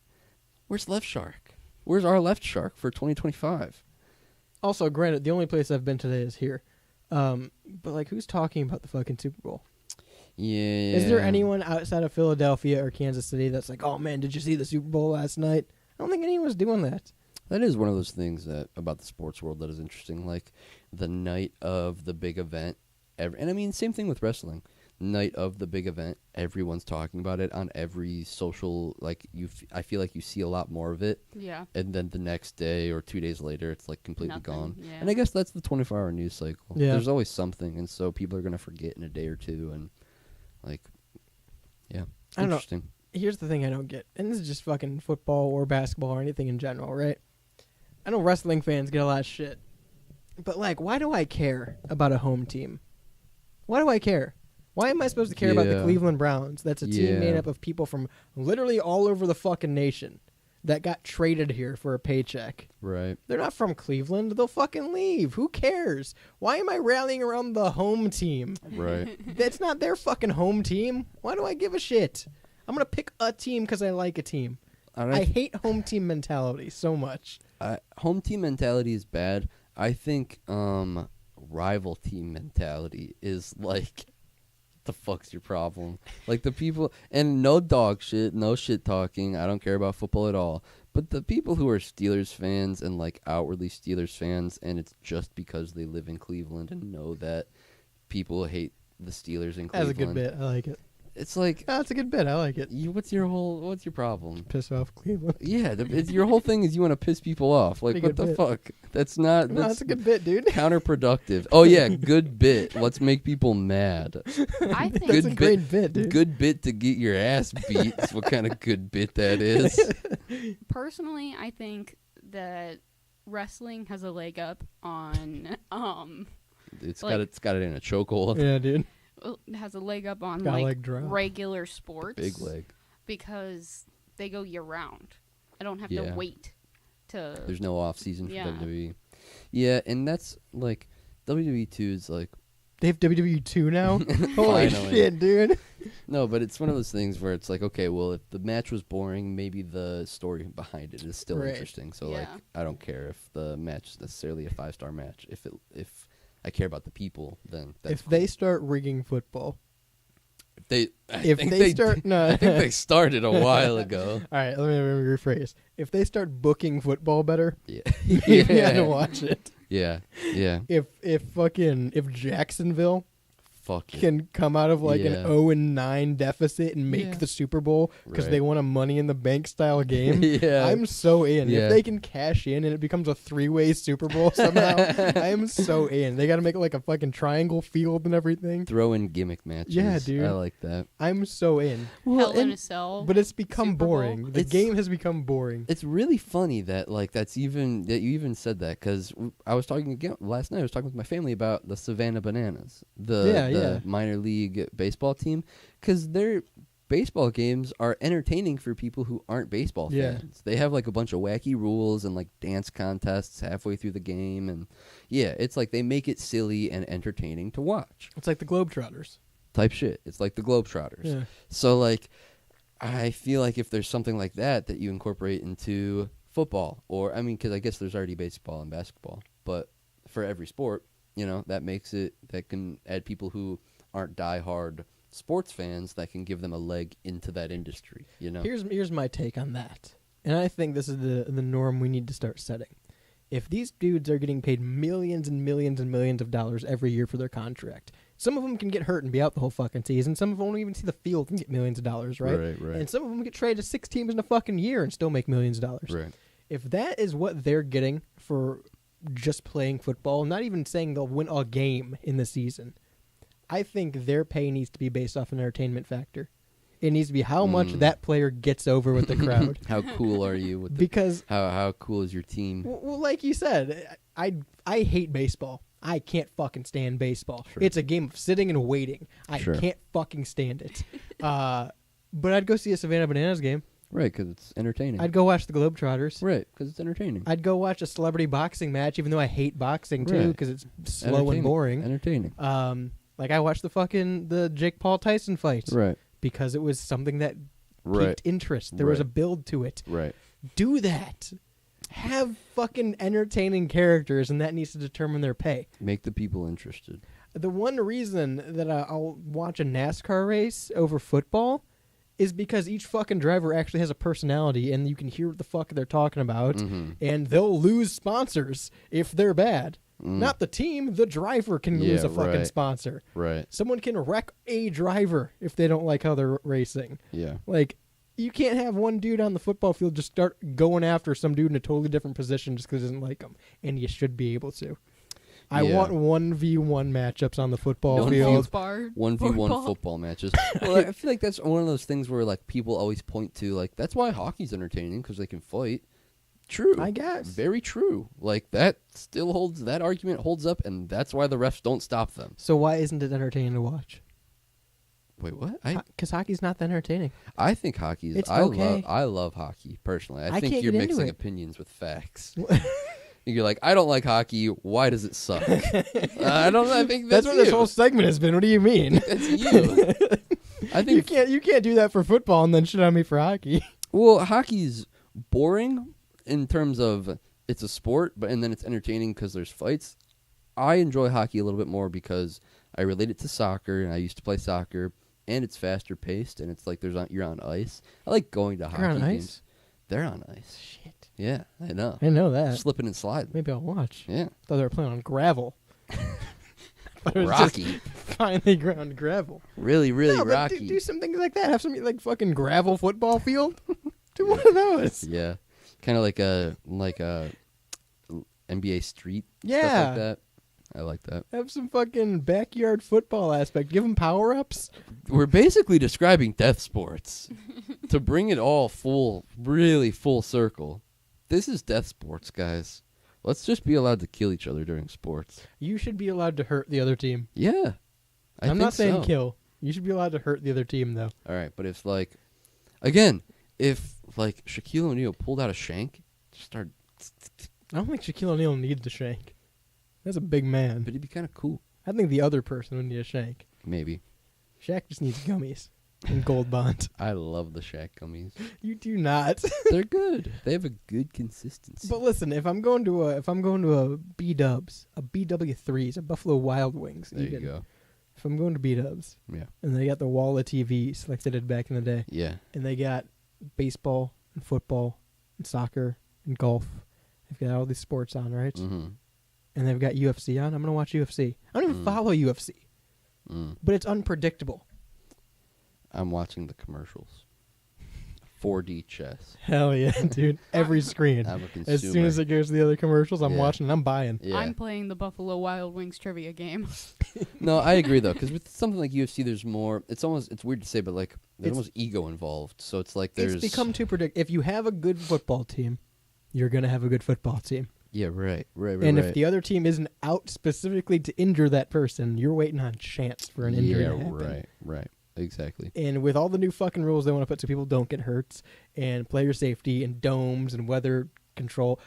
Where's Left Shark? Where's our Left Shark for 2025? Also, granted, the only place I've been today is here. But like, who's talking about the fucking Super Bowl? Yeah. Is there anyone outside of Philadelphia or Kansas City that's like, oh man, did you see the Super Bowl last night? I don't think anyone's doing that. That is one of those things that about the sports world that is interesting. Like the night of the big event, and I mean, same thing with wrestling. Night of the big event, everyone's talking about it on every social. Like I feel like you see a lot more of it, Yeah. and then the next day or 2 days later, it's like completely Nothing, gone. yeah. And I guess that's the 24-hour news cycle. Yeah. There's always something, and so people are gonna forget in a day or two, and like, yeah, I don't know. interesting. Here's the thing I don't get, and this is just fucking football or basketball or anything in general, right? I know wrestling fans get a lot of shit, but like, why do I care about a home team? Why do I care? Why am I supposed to care about the Yeah. Cleveland Browns? That's a team made Yeah. up of people from literally all over the fucking nation that got traded here for a paycheck. Right. They're not from Cleveland. They'll fucking leave. Who cares? Why am I rallying around the home team? Right. That's not their fucking home team. Why do I give a shit? I'm going to pick a team because I like a team. And I hate home team mentality so much. Home team mentality is bad. I think rival team mentality is like, the fuck's your problem? Like the people, and no dog shit, no shit talking. I don't care about football at all. But the people who are Steelers fans and like outwardly Steelers fans, and it's just because they live in Cleveland and know that people hate the Steelers in Cleveland. That's a good bit. I like it. It's like, That's a good bit. I like it. what's your problem? Piss off Cleveland. Yeah, your whole thing is you want to piss people off. Like, Pretty what good the bit. fuck? That's not. No, that's a good bit, dude. Counterproductive. Oh yeah, good bit. Let's make people mad. I think That's Good a great bit, dude. Good bit to get your ass beat. That's what kind of good bit that is. personally, I think that wrestling has a leg up on It's Like- got it in a chokehold. Yeah, dude. has a leg up on Got a like leg drop. regular sports. Big leg. Because they go year round. I don't have Yeah. to wait to. There's no off season for Yeah. WWE. Yeah, and that's like WWE 2 is like They have WWE 2 now? Holy Finally. shit, dude. no, but it's one of those things where it's like, okay, well, if the match was boring, maybe the story behind it is still Right. interesting. So Yeah. like, I don't care if the match is necessarily a 5-star match. If I care about the people, then that's If they start rigging football, if I If think they start, no, I think they started a while ago. All right, let me rephrase. If they start booking football better, Yeah. you had to watch it. Yeah. Yeah. If Jacksonville Fuck it. can come out of like Yeah. an 0-9 deficit and make Yeah. the Super Bowl because Right. they want a Money in the Bank style game, Yeah. I'm so in. Yeah. If they can cash in and it becomes a 3-way Super Bowl somehow, I am so in. They got to make it like a fucking triangle field and everything. Throw in gimmick matches. Yeah, dude. I like that. I'm so in. Hell in a Cell. But it's become Super Bowl. boring. The It's- game has become boring. It's really funny that that you even said that because I was talking again last night. I was talking with my family about the Savannah Bananas, the minor league baseball team, because their baseball games are entertaining for people who aren't baseball Yeah. fans. They have like a bunch of wacky rules and like dance contests halfway through the game, and yeah, it's like they make it silly and entertaining to watch. It's like the Globetrotters. Type shit. It's like the Globetrotters. Yeah. So like, I feel like if there's something like that you incorporate into football, or I mean, because I guess there's already baseball and basketball, but for every sport, that makes it, that can add people who aren't diehard sports fans, that can give them a leg into that industry. Here's my take on that, and I think this is the norm we need to start setting. If these dudes are getting paid millions and millions and millions of dollars every year for their contract, some of them can get hurt and be out the whole fucking season. Some of them won't even see the field and get millions of dollars, right? Right. And some of them get traded to 6 teams in a fucking year and still make millions of dollars. Right. If that is what they're getting for just playing football, not even saying they'll win a game in the season, I think their pay needs to be based off an entertainment factor. It needs to be how much that player gets over with the crowd. How cool are you with Because how cool is your team? well, like you said, I hate baseball. I can't fucking stand baseball. Sure. It's a game of sitting and waiting. I Sure. can't fucking stand it. But I'd go see a Savannah Bananas game. Right, because it's entertaining. I'd go watch the Globetrotters. Right, because it's entertaining. I'd go watch a celebrity boxing match, even though I hate boxing too, Right. because it's slow and Entertaining. boring. Entertaining. Like I watched the Jake Paul Tyson fight Right. because it was something that Right. piqued interest. There was Right. a build to it. Right. Do that. Have fucking entertaining characters, and that needs to determine their pay. Make the people interested. The one reason that I'll watch a NASCAR race over football is because each fucking driver actually has a personality, and you can hear what the fuck they're talking about, and they'll lose sponsors if they're bad. Not the team, the driver can lose a fucking right. sponsor. Right. Someone can wreck a driver if they don't like how they're racing. Yeah. Like, you can't have one dude on the football field just start going after some dude in a totally different position just because he doesn't like him, and you should be able to. I Yeah. want 1v1 matchups on the football No field. holds barred 1v1 football matches. Well, I feel like that's one of those things where like people always point to, like, that's why hockey's entertaining, because they can fight. True. I guess. Very true. Like, that argument holds up, and that's why the refs don't stop them. So why isn't it entertaining to watch? Wait, what? Because hockey's not that entertaining. I think hockey is. It's okay. I love hockey personally. I I think can't you're get into mixing it. opinions with facts. You're like, I don't like hockey. Why does it suck? I don't. I think That's that's what this you. whole segment has been. What do you mean? That's you. I think. You can't do that for football and then shit on me for hockey. Well, hockey's boring in terms of it's a sport, and then it's entertaining because there's fights. I enjoy hockey a little bit more because I relate it to soccer, and I used to play soccer, and it's faster paced, and it's like you're on ice. I like going to hockey You're on games. ice? They're on ice. Shit. Yeah, I know. I know that. Slipping and sliding. Maybe I'll watch. Yeah. Thought they were playing on gravel. But it was Rocky. just finely ground gravel. Really, really No, but rocky. do some things like that. Have some like fucking gravel football field. Do one of those. Yeah. Kind of like a NBA Street. Yeah. Stuff like that. I like that. Have some fucking backyard football aspect. Give them power ups. We're basically describing death sports. To bring it all really full circle. This is death sports, guys. Let's just be allowed to kill each other during sports. You should be allowed to hurt the other team. Yeah. I'm not saying so. kill. You should be allowed to hurt the other team, though. All right, but if Shaquille O'Neal pulled out a shank, just start, I don't think Shaquille O'Neal needs the shank. That's a big man. but it'd be kind of cool. I think the other person would need a shank. Maybe. Shaq just needs gummies and Gold Bond. I love the Shaq gummies. You do not. They're good. They have a good consistency. But listen, if I'm going to a B Dubs, a BW3s, a Buffalo Wild Wings, there even you go. I'm going to B-Dubs, Yeah. and they got the wall of TVs like they did back in the day, Yeah. and they got baseball and football and soccer and golf. They've got all these sports on, right? Mm-hmm. And they've got UFC on. I'm going to watch UFC. I don't even follow UFC, but it's unpredictable. I'm watching the commercials. 4D chess. Hell yeah, dude. Every screen. I'm a consumer. As soon as it goes to the other commercials, I'm Yeah. watching and I'm buying. Yeah. I'm playing the Buffalo Wild Wings trivia game. No, I agree though, because with something like UFC, there's more. It's weird to say, but like there's almost ego involved. So it's like there's It's become too predictable. If you have a good football team, you're going to have a good football team. Yeah, right. And if the other team isn't out specifically to injure that person, you're waiting on chance for an injury yeah, to happen. right, exactly. And with all the new fucking rules they want to put so people don't get hurt, and player safety, and domes, and weather control,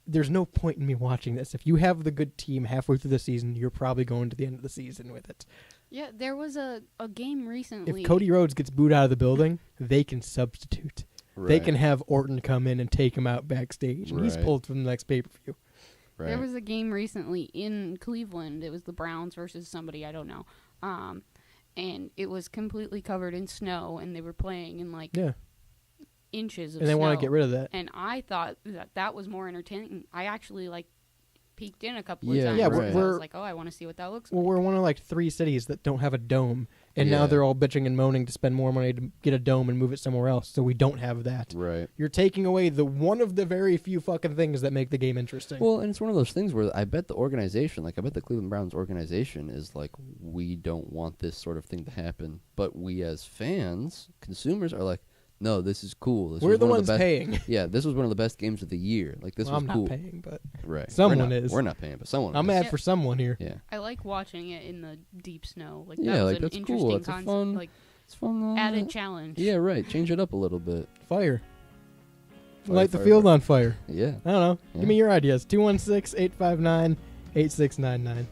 there's no point in me watching this. If you have the good team halfway through the season, you're probably going to the end of the season with it. Yeah, there was a game recently. If Cody Rhodes gets booed out of the building, they can substitute. Right. They can have Orton come in and take him out backstage, and he's Right. pulled from the next pay-per-view. Right. There was a game recently in Cleveland. It was the Browns versus somebody, I don't know. And it was completely covered in snow, and they were playing in like Yeah, inches of and they snow. want to get rid of that. And I thought that was more entertaining. I actually like peeked in a couple Yeah, of times. yeah, and right. I we're- was like, oh, I want to see what that looks Well, like. we're one of like 3 cities that don't have a dome, and now Yeah. they're all bitching and moaning to spend more money to get a dome and move it somewhere else. So we don't have that. Right. You're taking away the one of the very few fucking things that make the game interesting. Well, and it's one of those things where I bet the organization, like I bet the Cleveland Browns organization is like, we don't want this sort of thing to happen. But we as fans, consumers, are like, no, this is cool. This We're was the one ones of the best, paying. Yeah, this was one of the best games of the year. Like this Well, was I'm cool. not paying, but Right. Someone we're not, is. We're not paying, but someone I'm is. mad Yeah. for someone here. Yeah. I like watching it in the deep snow. Like Yeah, that was like, an that's interesting cool. It's a concept. fun- Like It's fun. added challenge. Yeah, right. Change it up a little bit. Fire. Fire, Light the fire, field fire. on fire. Yeah. I don't know. Yeah. Give me your ideas. 216-859-8699.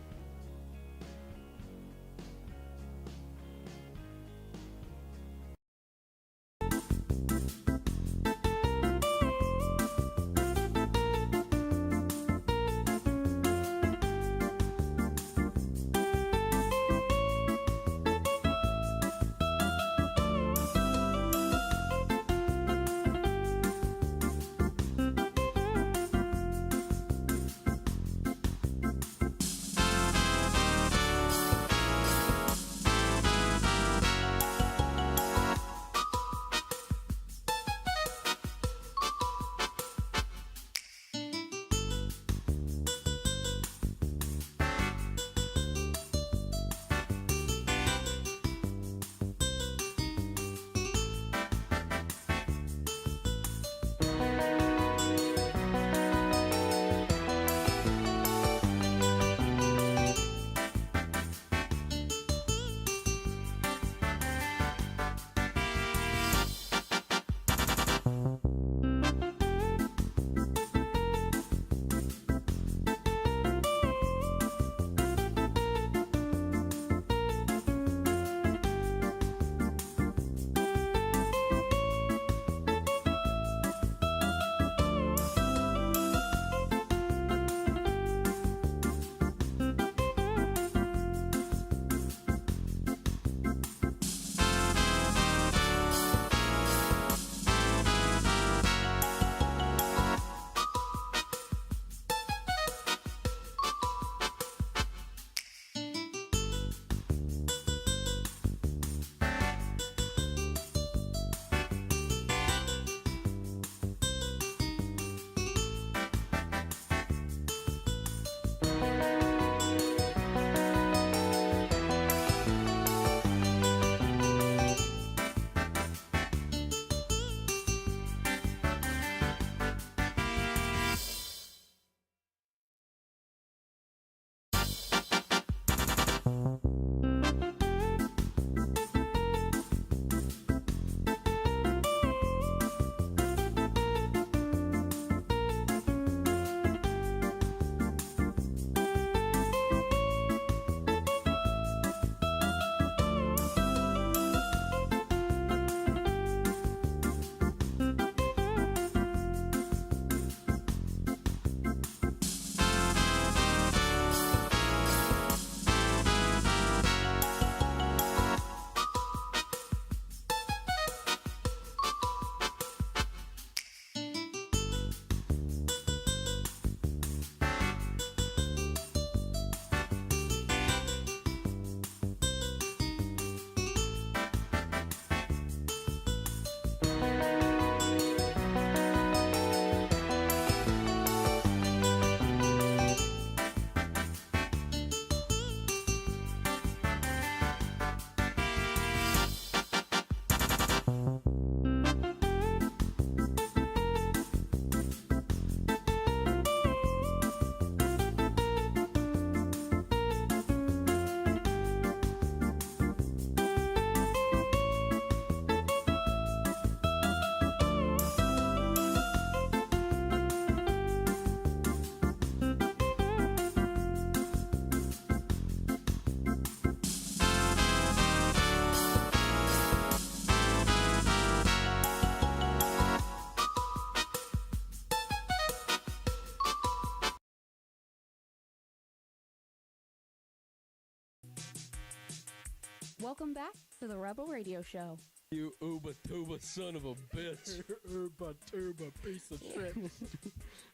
Welcome back to the Rebel Radio Show. You Uba Tuba son of a bitch. Uba tuba piece of shit.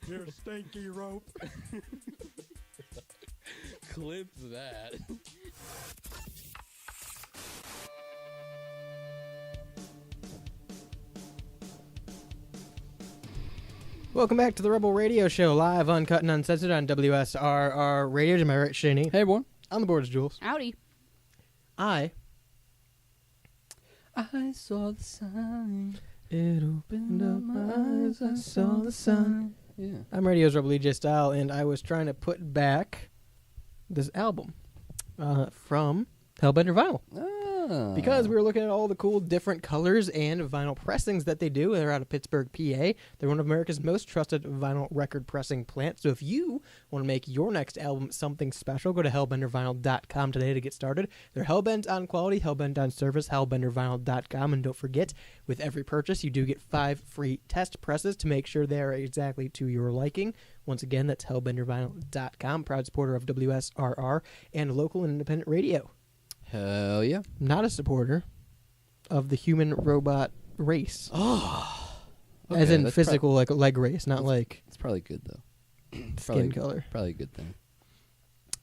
You're a stinky rope. Clip that. Welcome back to the Rebel Radio Show, live, uncut, and uncensored on WSRR Radio. Am I right, Shani? Hey, everyone. On the board is Jules. Howdy. I saw the sign. It opened up my eyes, I saw the sun. Yeah. I'm Radio's Rebel EJ Style, and I was trying to put back this album from Hellbender Vinyl. Because we were looking at all the cool different colors and vinyl pressings that they do. They're out of Pittsburgh, PA. They're one of America's most trusted vinyl record pressing plants. So if you want to make your next album something special, go to hellbendervinyl.com today to get started. They're hellbent on quality, hellbent on service, hellbendervinyl.com. And don't forget, with every purchase, you do get 5 free test presses to make sure they're exactly to your liking. Once again, that's hellbendervinyl.com, proud supporter of WSRR and local and independent radio. Hell yeah. Not a supporter of the human-robot race. Oh. As in physical, like leg race, not like It's probably good, though. skin color. Probably a good thing.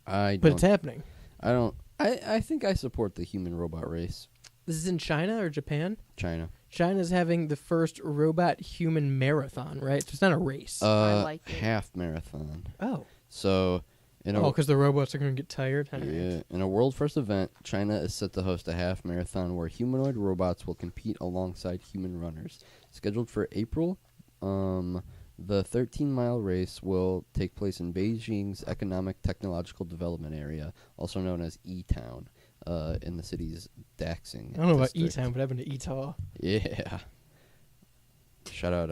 But it's happening. I think I support the human-robot race. This is in China or Japan? China. China's having the first robot-human marathon, right? So it's not a race. I like it. Half marathon. Oh. So... because the robots are going to get tired? Yeah. In a world-first event, China is set to host a half marathon where humanoid robots will compete alongside human runners. Scheduled for April, the 13-mile race will take place in Beijing's Economic Technological Development Area, also known as E-Town, in the city's Daxing. I don't know about district. E-Town, but I've been to Etah. Yeah. Shout out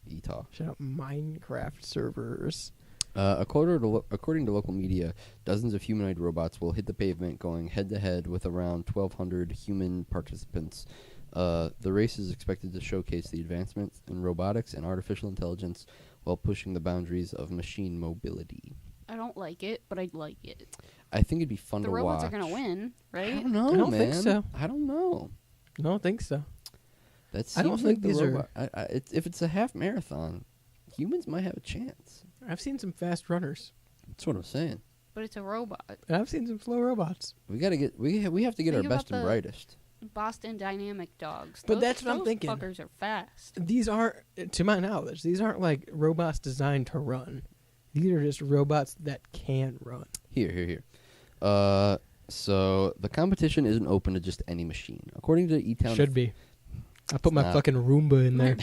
Etah. Shout out Minecraft servers. According to local media, dozens of humanoid robots will hit the pavement going head-to-head with around 1,200 human participants. The race is expected to showcase the advancements in robotics and artificial intelligence while pushing the boundaries of machine mobility. I don't like it, but I'd like it. I think it'd be fun The to watch. robots are going to win, right? I don't know, I don't man. think so. I don't know. I don't think so. That seems I don't like think the these robot. If it's a half marathon, humans might have a chance. I've seen some fast runners. That's what I'm saying. But it's a robot. And I've seen some slow robots. We have to get Think our best about and the- brightest. Boston Dynamic dogs. But that's what I'm those thinking. fuckers are fast. These aren't, to my knowledge, these aren't like robots designed to run. These are just robots that can run. Here. So the competition isn't open to just any machine. According to E-Town... Should be. I put my not. fucking Roomba in there.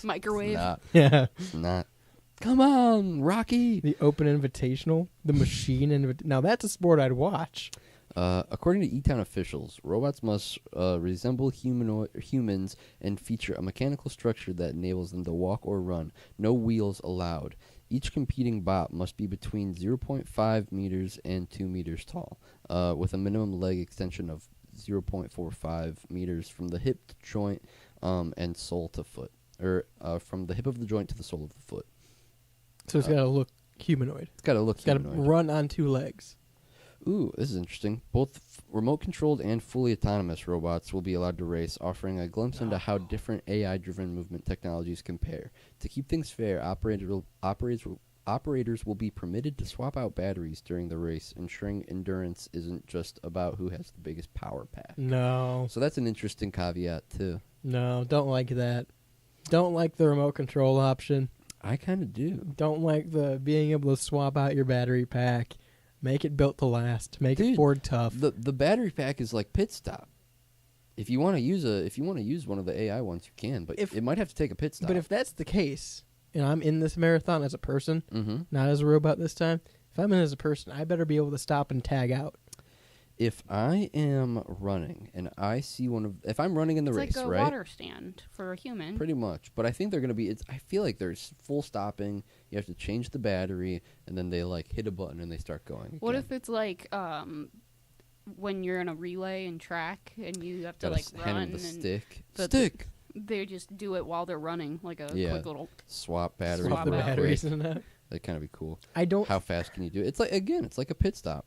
Microwave. Not. Yeah. It's not. Come on, Rocky! The open invitational. The machine. Now that's a sport I'd watch. According to E-Town officials, robots must resemble humans and feature a mechanical structure that enables them to walk or run. No wheels allowed. Each competing bot must be between 0.5 meters and 2 meters tall, with a minimum leg extension of 0.45 meters from the hip to joint and sole to foot, or from the hip of the joint to the sole of the foot. So it's got to look humanoid. It's got to look It's got to humanoid. run on 2 legs. Ooh, this is interesting. Both remote-controlled and fully autonomous robots will be allowed to race, offering a glimpse into how different AI-driven movement technologies compare. To keep things fair, operators will be permitted to swap out batteries during the race, ensuring endurance isn't just about who has the biggest power pack. No. So that's an interesting caveat, too. No, don't like that. Don't like the remote control option. I kind of do. Don't like the being able to swap out your battery pack. Make it built to last. Make it Dude, Ford tough. The battery pack is like pit stop. If you want to use one of the AI ones, you can, but it might have to take a pit stop. But if that's the case, and I'm in this marathon as a person, mm-hmm. not as a robot this time, if I'm in as a person, I better be able to stop and tag out. If I am running and I see if I'm running in the race, It's like a right? water stand for a human. Pretty much. But I think they're going to be, I feel like there's full stopping. You have to change the battery, and then they like hit a button and they start going. What again. if it's like when you're in a relay and track and you have to Gotta like hand run them the and stick. the- Stick! they just do it while they're running, like a Yeah. quick little. Swap batteries. Swap the real batteries quick. and that. That'd kind of be cool. I don't. How fast can you do it? It's like a pit stop.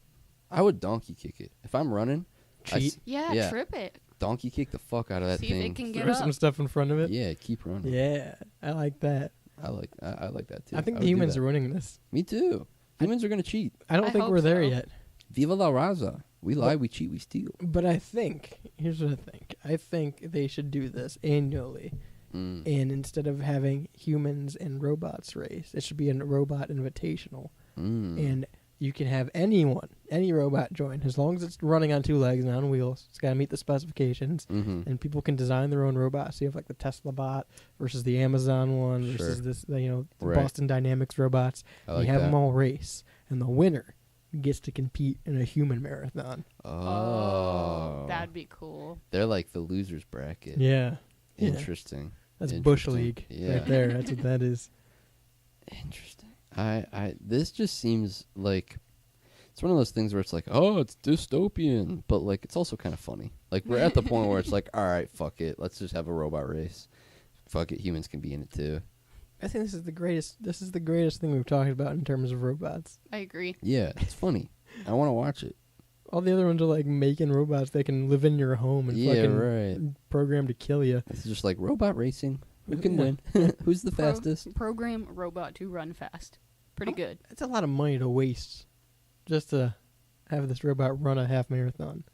I would donkey kick it. If I'm running, Cheat. Yeah, trip it. Donkey kick the fuck out of that See thing. if it can get Throw up. some stuff in front of it. Yeah, keep running. Yeah, I like that. I like that too. I think would the do humans that. are winning this. Me too. Humans are gonna cheat. I don't I think hope we're there so. yet. Viva la raza. We lie, we cheat, we steal. But I think, here's what I think. I think they should do this annually. Mm. And instead of having humans and robots race, it should be a robot invitational. Mm. And you can have anyone, any robot join, as long as it's running on 2 legs and on wheels. It's got to meet the specifications. Mm-hmm. And people can design their own robots. So you have like the Tesla bot versus the Amazon one versus Sure. this, the Right. Boston Dynamics robots. I And like you have that. them all race. And the winner gets to compete in a human marathon. Oh. That'd be cool. They're like the losers bracket. Yeah. Yeah. Interesting. That's Bush Interesting. League Yeah. right there. That's what that is. Interesting. This just seems like it's one of those things where it's like, oh, it's dystopian, but like it's also kind of funny. Like we're at the point where it's like, all right, fuck it, let's just have a robot race. Fuck it, humans can be in it too. I think this is the greatest. This is the greatest thing we've talked about in terms of robots. I agree. Yeah, it's funny. I want to watch it. All the other ones are like making robots that can live in your home and Yeah, fucking right. program to kill you. It's just like robot racing. Who can Yeah. win? Who's the fastest? Program a robot to run fast. Pretty good. It's a lot of money to waste just to have this robot run a half marathon.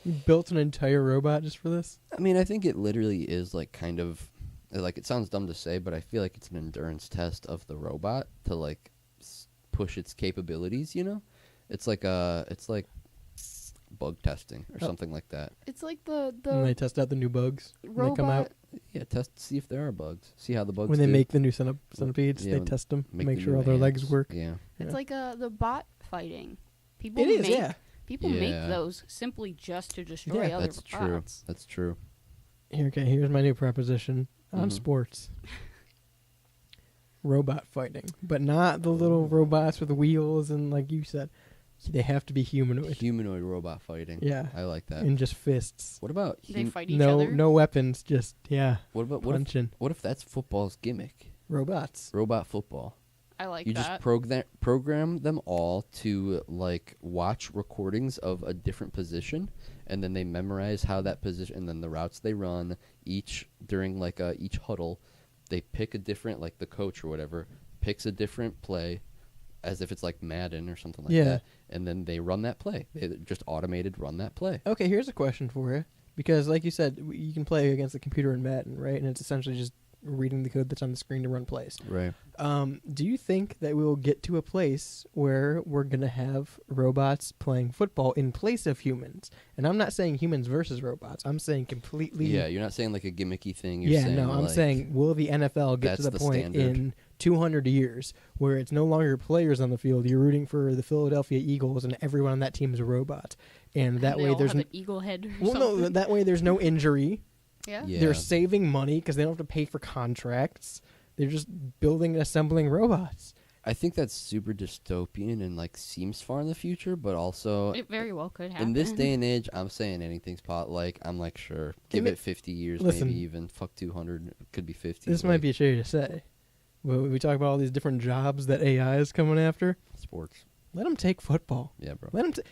You built an entire robot just for this? I mean, I think it literally is like kind of like it sounds dumb to say, but I feel like it's an endurance test of the robot to like push its capabilities. You know, it's like bug testing or Oh. something like that. It's like the When they test out the new bugs when robot. they come out. Yeah, test see if there are bugs. See how the bugs When they do. make the new centipedes, Yeah, they when- test them, Make make the sure new all their legs ants. work. Yeah. It's Yeah. like the bot fighting. People It is, make yeah. people Yeah. make those simply just to destroy Yeah, other That's true. bots. That's true. Here's my new proposition on Mhm. sports. Robot fighting, but not the little robots with wheels and like you said, they have to be humanoid. Humanoid robot fighting. Yeah. I like that. And just fists. What about They fight each No, other. no weapons, just what if punching what if that's football's gimmick? robots. Robot football. I like You that. just program them all to like watch recordings of a different position, and then they memorize how that position, and then the routes they run each during like each huddle, they pick a different like the coach or whatever picks a different play, as if it's like Madden or something like Yeah. that, and then they run that play. They just automated run that play. Okay, here's a question for you, because like you said, you can play against the computer in Madden, right? And it's essentially just reading the code that's on the screen to run plays. Right. Do you think that we will get to a place where we're going to have robots playing football in place of humans? And I'm not saying humans versus robots. I'm saying completely. Yeah, you're not saying like a gimmicky thing. You're Yeah, saying, no, I'm like, saying will the NFL get to that's the the point standard. in 200 years where it's no longer players on the field? You're rooting for the Philadelphia Eagles, and everyone on that team is a robot. And that they way all there's have an eagle head or well, no, something. that way there's no injury. Yeah. Yeah. They're saving money because they don't have to pay for contracts. They're just building and assembling robots. I think that's super dystopian and like seems far in the future, but also It very well could happen. in this day and age, I'm saying anything's like I'm like sure, give Give it 50 years, listen. maybe even fuck 200, could be 50. This like, might be shady to say. When we talk about all these different jobs that AI is coming after, sports. let them take football. Yeah, bro. Let them.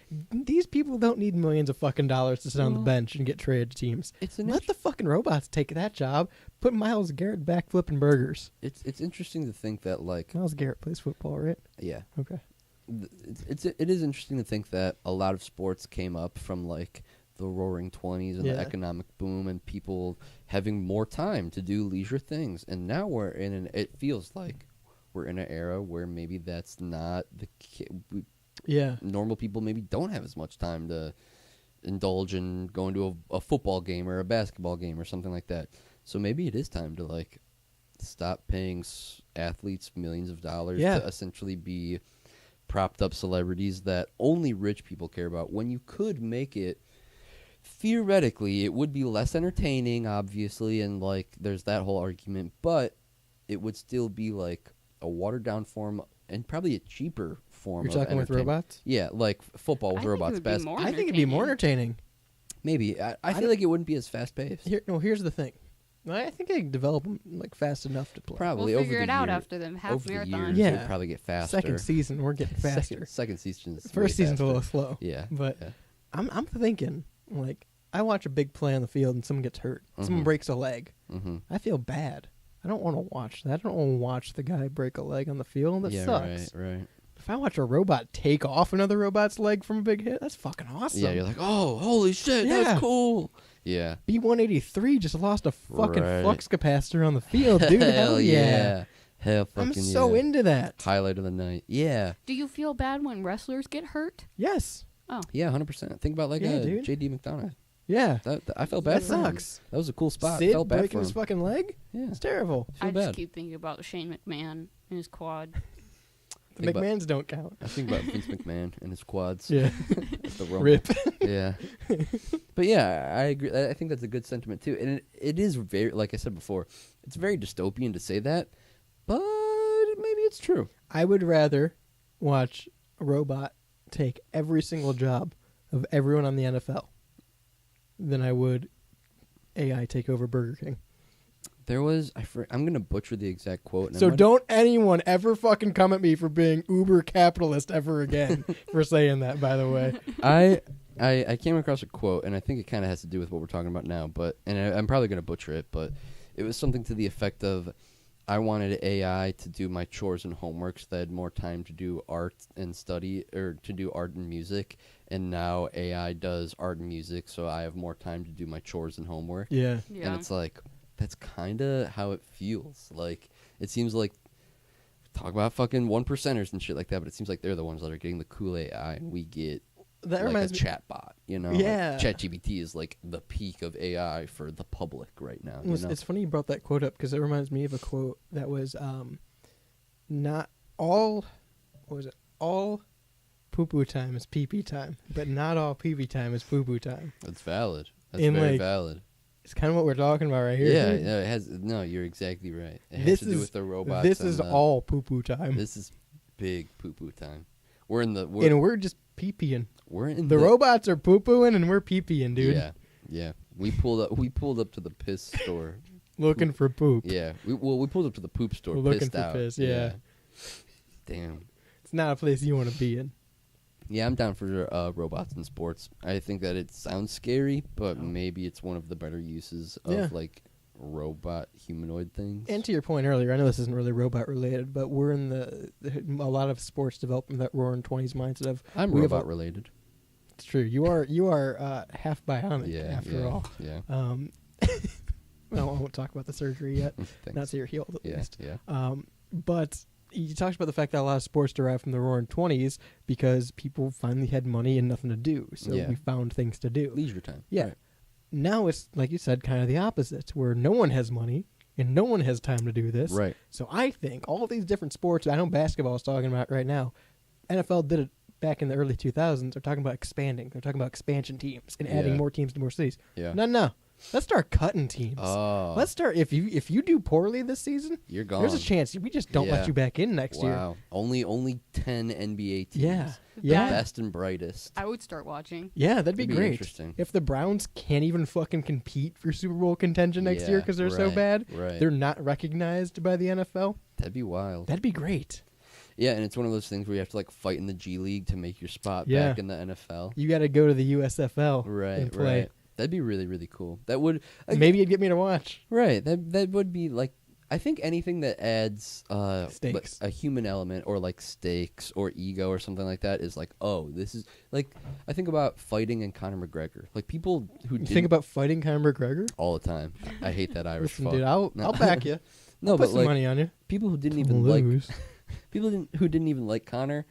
These people don't need millions of fucking dollars to sit on the Well, bench and get traded to teams. It's an Let the fucking robots take that job. Put Miles Garrett back flipping burgers. it's interesting to think that like Miles Garrett plays football, right? yeah, Okay. it is interesting to think that a lot of sports came up from like the roaring 20s and Yeah. the economic boom and people having more time to do leisure things, and now we're in an it feels like we're in an era where maybe that's not the Yeah. normal people maybe don't have as much time to indulge in going to a football game or a basketball game or something like that. So maybe it is time to like stop paying athletes millions of dollars Yeah. to essentially be propped up celebrities that only rich people care about, when you could make it theoretically it would be less entertaining, obviously, and like there's that whole argument, but it would still be like a watered down form and probably a cheaper form You're of talking with entertainment. robots? Yeah, like football with I think it robots, would be basketball. more I think it'd be more entertaining. Maybe. I I feel don't- like it wouldn't be as fast paced. Here's the thing. I think they can develop them like fast enough to play. Probably We'll over figure the it out year- after them half over the marathon. years, Yeah. it would probably get faster. Second season, we're getting faster. Second season's First way season's a faster. little slow. Yeah. But yeah. I'm thinking Like, I watch a big play on the field and someone gets hurt. Someone breaks a leg. Mm-hmm. I feel bad. I don't want to watch that. I don't want to watch the guy break a leg on the field. That sucks. Right. If I watch a robot take off another robot's leg from a big hit, that's fucking awesome. Yeah, you're like, oh, holy shit, Yeah. that's cool. Yeah. B-183 just lost a fucking Right. flux capacitor on the field, dude. Hell yeah. Hell fucking I'm so yeah. into that. Highlight of the night. Yeah. Do you feel bad when wrestlers get hurt? Yes. Yeah, 100%. Think about like Yeah, dude. J.D. McDonough. Yeah. That I felt bad That for him. sucks. That was a cool spot. Sid Felt bad breaking for his him. fucking leg? Yeah. It's terrible. Feel I bad. just keep thinking about Shane McMahon and his quad. The Think about- McMahons don't count. I think about Vince McMahon and his quads. Yeah. The Rumble. Rip. Yeah. But yeah, I agree. I think that's a good sentiment too. And it is very, like I said before, it's very dystopian to say that, but maybe it's true. I would rather watch a robot take every single job of everyone on the NFL than I would AI take over Burger King. There was, I'm going to butcher the exact quote. And So I'm gonna- don't anyone ever fucking come at me for being uber capitalist ever again for saying that, by the way. I came across a quote, and I think it kind of has to do with what we're talking about now, I'm probably going to butcher it, but it was something to the effect of, I wanted AI to do my chores and homework so that I had more time to do art and study, or to do art and music, and now AI does art and music, so I have more time to do my chores and homework. Yeah. Yeah. And it's like, that's kind of how it feels. Like, it seems like, talk about fucking 1%ers and shit like that, but it seems like they're the ones that are getting the cool AI, and we get That like a reminds me. chatbot, you know? Yeah. Like, ChatGPT is like the peak of AI for the public right now. You know? It's funny you brought that quote up because it reminds me of a quote that was, not all, what was it? All poo-poo time is pee-pee time, but not all pee-pee time is poo-poo time. That's valid. That's In, very like, valid. It's kind of what we're talking about right here. Yeah, dude. no, it has. No, you're exactly right. It has This to do is- with the robots. This and is the- all poo-poo time. This is big poo-poo time. We're in the. And we're just pee-peeing. We're in The robots are poo-pooing and we're pee-peeing, dude. Yeah, yeah. We pulled up. We pulled up to the piss store. Looking for poop. Yeah. We pulled up to the poop store. We're looking pissed for out. piss, yeah. Damn. It's not a place you want to be in. Yeah, I'm down for robots in sports. I think that it sounds scary, but maybe it's one of the better uses of Yeah. like robot humanoid things. And to your point earlier, I know this isn't really robot related, but we're in a lot of sports development that roaring 20s mindset of I'm we have robot a- related. It's true. You are half bionic Yeah. after yeah, all. Yeah. Well, I won't talk about the surgery yet. Thanks. Not to your healed at Yeah. least. Yeah. But you talked about the fact that a lot of sports derive from the roaring 20s because people finally had money and nothing to do. So Yeah. we found things to do. Leisure time. Yeah. Right. Now it's, like you said, kind of the opposite, where no one has money and no one has time to do this. Right. So I think all these different sports, I know basketball is talking about right now, NFL did it back in the early 2000s. They're talking about expanding. They're talking about expansion teams and adding Yeah. more teams to more cities. Yeah. No. Let's start cutting teams. Oh. Let's start, if you do poorly this season, You're gone. there's a chance we just don't Yeah. let you back in next year. Wow. Only 10 NBA teams. Yeah. The Yeah. best and brightest. I would start watching. Yeah, that'd be That'd be great. interesting. If the Browns can't even fucking compete for Super Bowl contention next year Yeah, because they're so right, bad, right. they're not recognized by the NFL, That'd be wild. that'd be great. Yeah, and it's one of those things where you have to like fight in the G League to make your spot Yeah. back in the NFL. You got to go to the USFL Right, and play. right. That'd be really, really cool. That would Maybe it'd get me to watch. right. That would be like, I think anything that adds Stakes. a human element or like stakes or ego or something like that is like, oh, this is like, I think about fighting and Conor McGregor. Like people who You didn't think about fighting Conor McGregor? all the time. I hate that Irish Listen, fuck. dude, I'll No. back you. No, I'll but put some like money on you. people who didn't even like Lose. who didn't even like Connor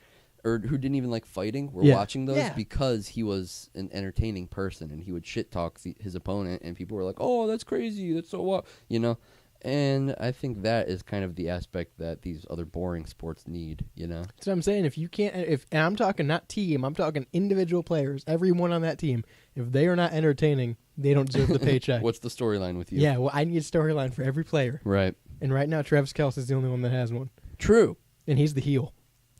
or who didn't even like fighting were Yeah. watching those Yeah. because he was an entertaining person and he would shit talk his opponent and people were like, "Oh, that's crazy. That's so what?" You know? And I think that is kind of the aspect that these other boring sports need, you know? That's what I'm saying. If you can't, and I'm talking not team, I'm talking individual players. Everyone on that team, if they are not entertaining, they don't deserve the paycheck. What's the storyline with you? Yeah, well, I need a storyline for every player. Right. And right now, Travis Kelce is the only one that has one, True. and he's the heel.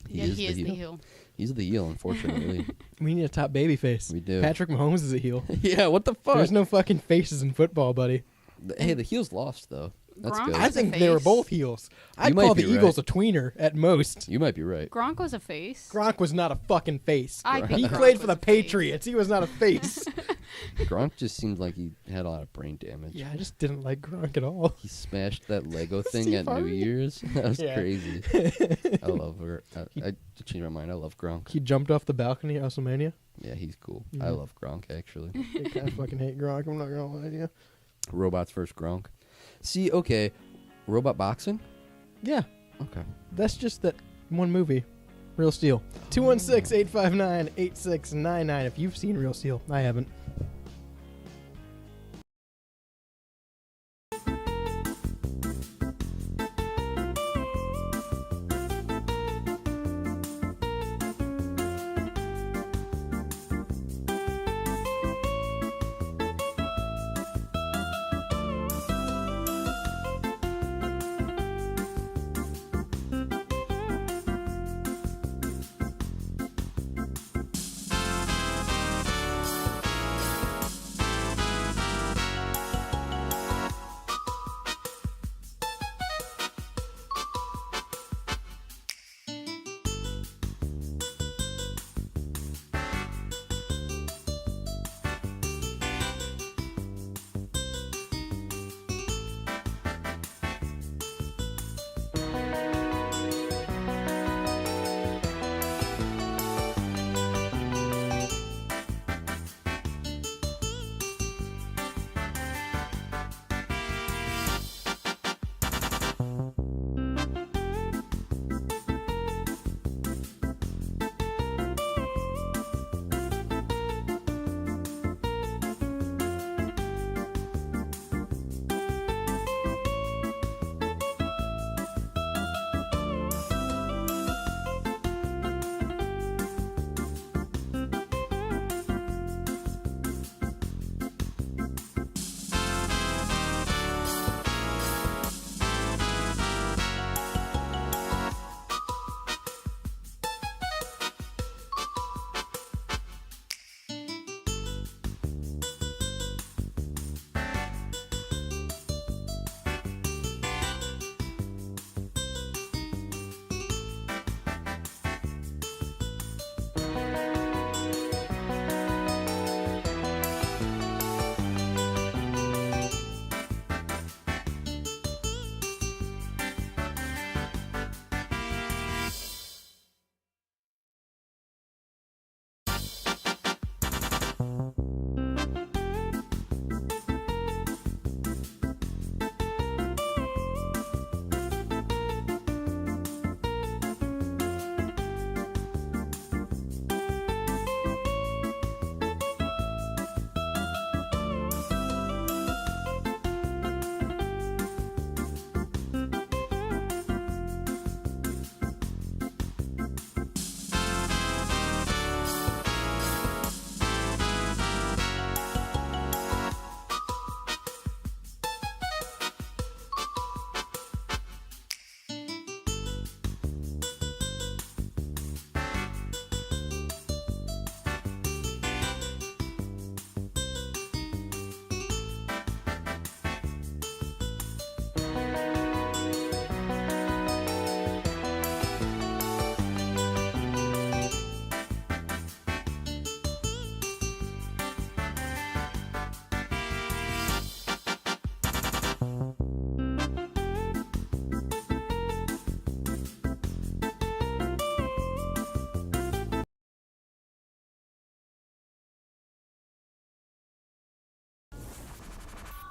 He is the heel. He's the heel, unfortunately. We need a top baby face. We do. Patrick Mahomes is a heel. Yeah, what the fuck? There's no fucking faces in football, buddy. Hey, the heel's lost though. That's Gronk good. I was a think they were face. both heels. I'd might call be the Eagles right. a tweener at most. You might be right. Gronk was a face. Gronk was not a fucking face. I think He Gronk played was for the a face. Patriots. He was not a face. Gronk just seemed like he had a lot of brain damage. Yeah, I just didn't like Gronk at all. He smashed that Lego thing Steve at New Harvey? Year's. That was Yeah. crazy. I love her. I changed my mind. I love Gronk. He jumped off the balcony at WrestleMania. Yeah, he's cool. Mhm. I love Gronk, actually. I kind of fucking hate Gronk. I'm not gonna lie to you. Robots versus Gronk. See, okay. Robot boxing? Yeah, Okay. that's just that one movie, Real Steel. 216-859-8699. If you've seen Real Steel, I haven't.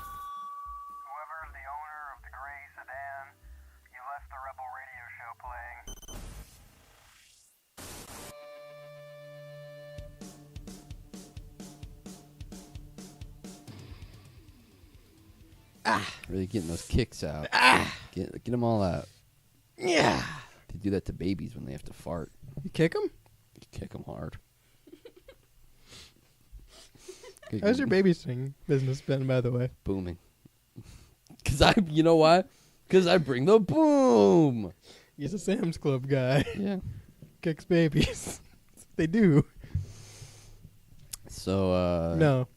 Whoever is the owner of the gray sedan, you left the Rebel Radio Show playing. Really getting those kicks out. Get them all out. Yeah. They do that to babies when they have to fart. You kick him? You kick them hard. How's your babysitting business been, by the way? Booming. You know why? Because I bring the boom. He's a Sam's Club guy. Yeah. Kicks babies. They do. So, No.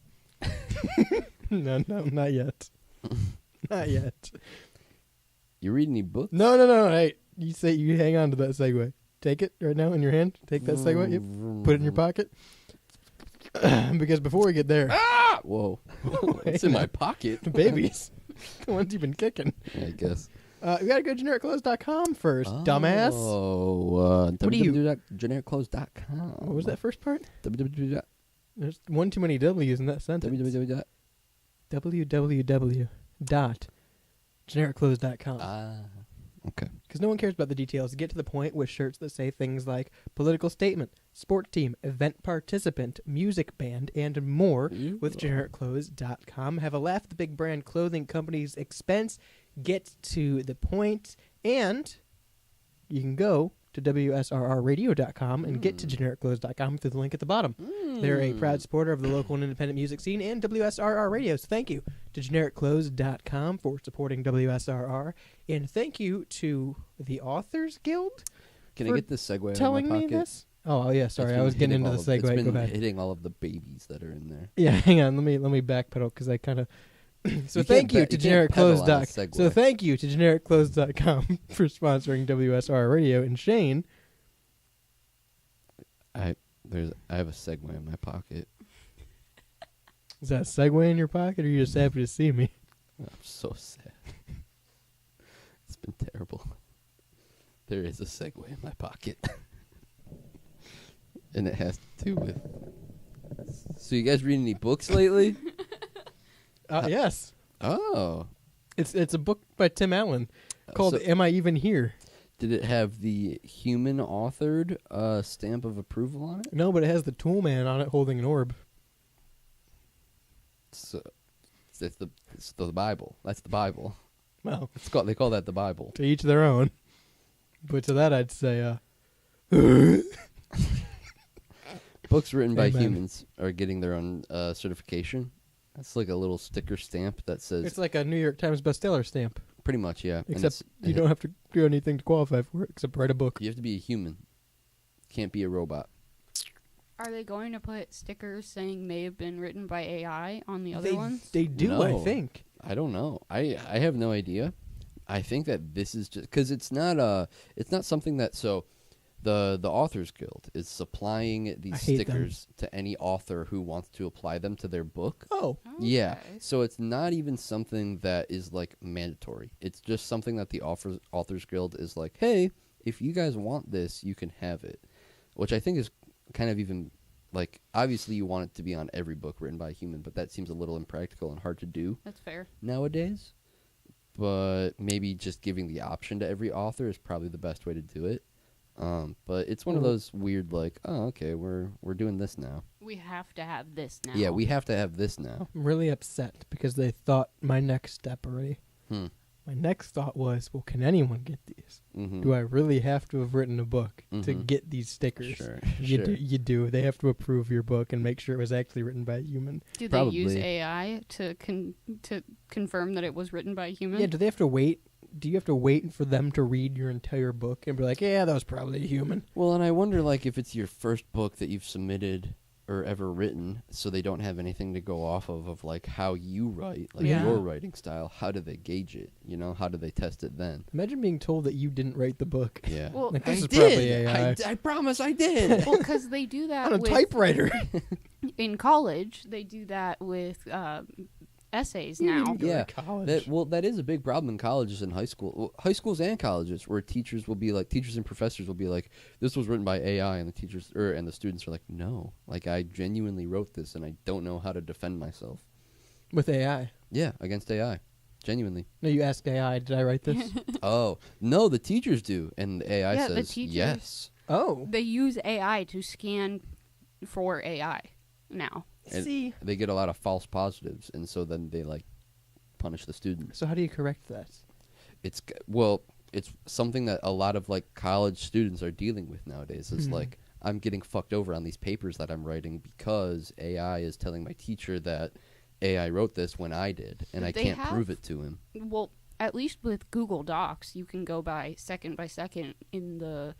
No, not yet. Not yet. You read any books? No. Hey, you say you hang on to that segue. Take it right now in your hand. Take that segue. Yep. Put it in your pocket. Because before we get there, Whoa. It's in my pocket. babies, the ones you've been kicking. Yeah, I guess. We gotta go to genericlothes.com first, dumbass. Oh, What do you- www.genericlothes.com. What was that first part? www. There's one too many W's in that sentence. www. www.genericlothes.com. Okay. Because no one cares about the details. Get to the point with shirts that say things like political statement, sport team, event participant, music band, and more with genericclothes.com. Have a laugh at the big brand clothing company's expense. Get to the point, and you can go to WSRRradio.com and get to genericclothes.com through the link at the bottom. They're a proud supporter of the local and independent music scene and WSRR Radio. So thank you to genericclothes.com for supporting WSRR. And thank you to the Authors Guild Can I for get this segue telling out of my me pocket? this. Oh, yeah, sorry. It's I was been getting hitting into the all of- segue. It's Go been ahead. hitting all of the babies that are in there. Yeah, hang on. Let me backpedal because I kind of. So You thank you can't to you can't pedal on a genericclothes.com. segue. So thank you to genericclothes.com for sponsoring WSR Radio. And Shane, I have a segue in my pocket. is that a segue in your pocket, or are you just happy to see me? I'm so sad. It's been terrible. There is a segue in my pocket. And it has to do with... So you guys read any books lately? Yes, Oh. it's a book by Tim Allen called So- "Am I Even Here?" Did it have the human authored stamp of approval on it? No, but it has the Tool Man on it holding an orb. So, it's the Bible. That's the Bible. Well, They call that the Bible. to each their own. But to that, I'd say, Books written by Amen. humans are getting their own certification. That's like a little sticker stamp that says it's like a New York Times bestseller stamp. pretty much, yeah. And Except it's- you don't have to do anything to qualify for it, except write a book. You have to be a human. Can't be a robot. Are they going to put stickers saying may have been written by AI on the other ones? They do, I No. think. I don't know. I have no idea. I think that this is just because it's not something that the Authors Guild is supplying I these hate them. stickers to any author who wants to apply them to their book. Oh, Yeah. Okay. So it's not even something that is like mandatory. It's just something that the Authors Guild is like, hey, if you guys want this, you can have it. Which I think is kind of even like, obviously you want it to be on every book written by a human, but that seems a little impractical and hard to do That's fair. nowadays. But maybe just giving the option to every author is probably the best way to do it. But it's one of those weird like, oh, okay, we're doing this now. We have to have this now. Yeah, we have to have this now. I'm really upset because they thought my next step already. My next thought was, well, can anyone get these? Mm-hmm. Do I really have to have written a book to Mhm. get these stickers? Sure. You sure. do. You do. They have to approve your book and make sure it was actually written by a human. Do they use Probably. AI to confirm that it was written by a human? Yeah. Do they have to wait? Do you have to wait for them to read your entire book and be like, yeah, that was probably a human? Well, and I wonder, like, if it's your first book that you've submitted or ever written, so they don't have anything to go off of like, how you write, like, Yeah. your writing style. How do they gauge it? You know, how do they test it then? Imagine being told that you didn't write the book. Yeah. Well, Like, I this is probably did! AI. I promise I did! well, because they do that On a with, typewriter. in college. They do that with essays now. Yeah, College. that is a big problem in colleges and high school. Well, high schools and colleges, where teachers and professors will be like, this was written by AI, and the students are like, no, like, I genuinely wrote this and I don't know how to defend myself. With AI. Yeah, against AI. Genuinely. No, you asked AI, did I write this? Oh, no, the teachers do. And the AI Yeah, the says teachers- yes. Oh. They use AI to scan for AI now. And See. they get a lot of false positives, and so then they, like, punish the students. So how do you correct that? It's something that a lot of, like, college students are dealing with nowadays. It's like, I'm getting fucked over on these papers that I'm writing because AI is telling my teacher that AI wrote this when I did, and I They can't have- prove it to him. Well, at least with Google Docs, you can go by second in the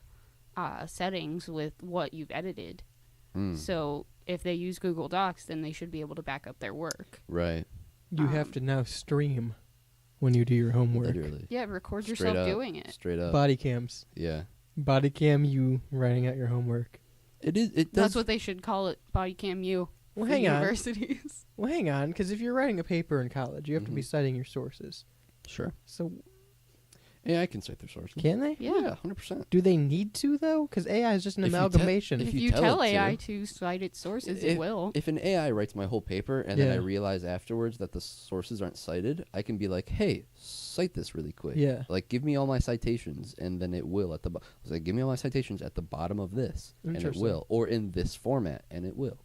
settings with what you've edited. So if they use Google Docs, then they should be able to back up their work. Right. You have to now stream when you do your homework. Literally. Yeah, record Straight yourself up, doing it. Straight up. Body cams. Yeah. Body cam you writing out your homework. It is. It does. That's what they should call it, body cam U. Well, for hang on. universities. Well, hang on, because if you're writing a paper in college, you have to be Mhm. citing your sources. Sure. So AI can cite their sources. can they? Yeah. 100%. Do they need to though? Because AI is just an If you te- amalgamation. if If you you tell tell it to- AI to cite its sources, it will. If an AI writes my whole paper and then I Yeah. realize afterwards that the sources aren't cited, I can be like, "Hey, cite this really quick." Yeah. Like, give me all my citations, and then it will at the. Like, give me all my citations at the bottom of this, and it Interesting. will, or in this format, and it will,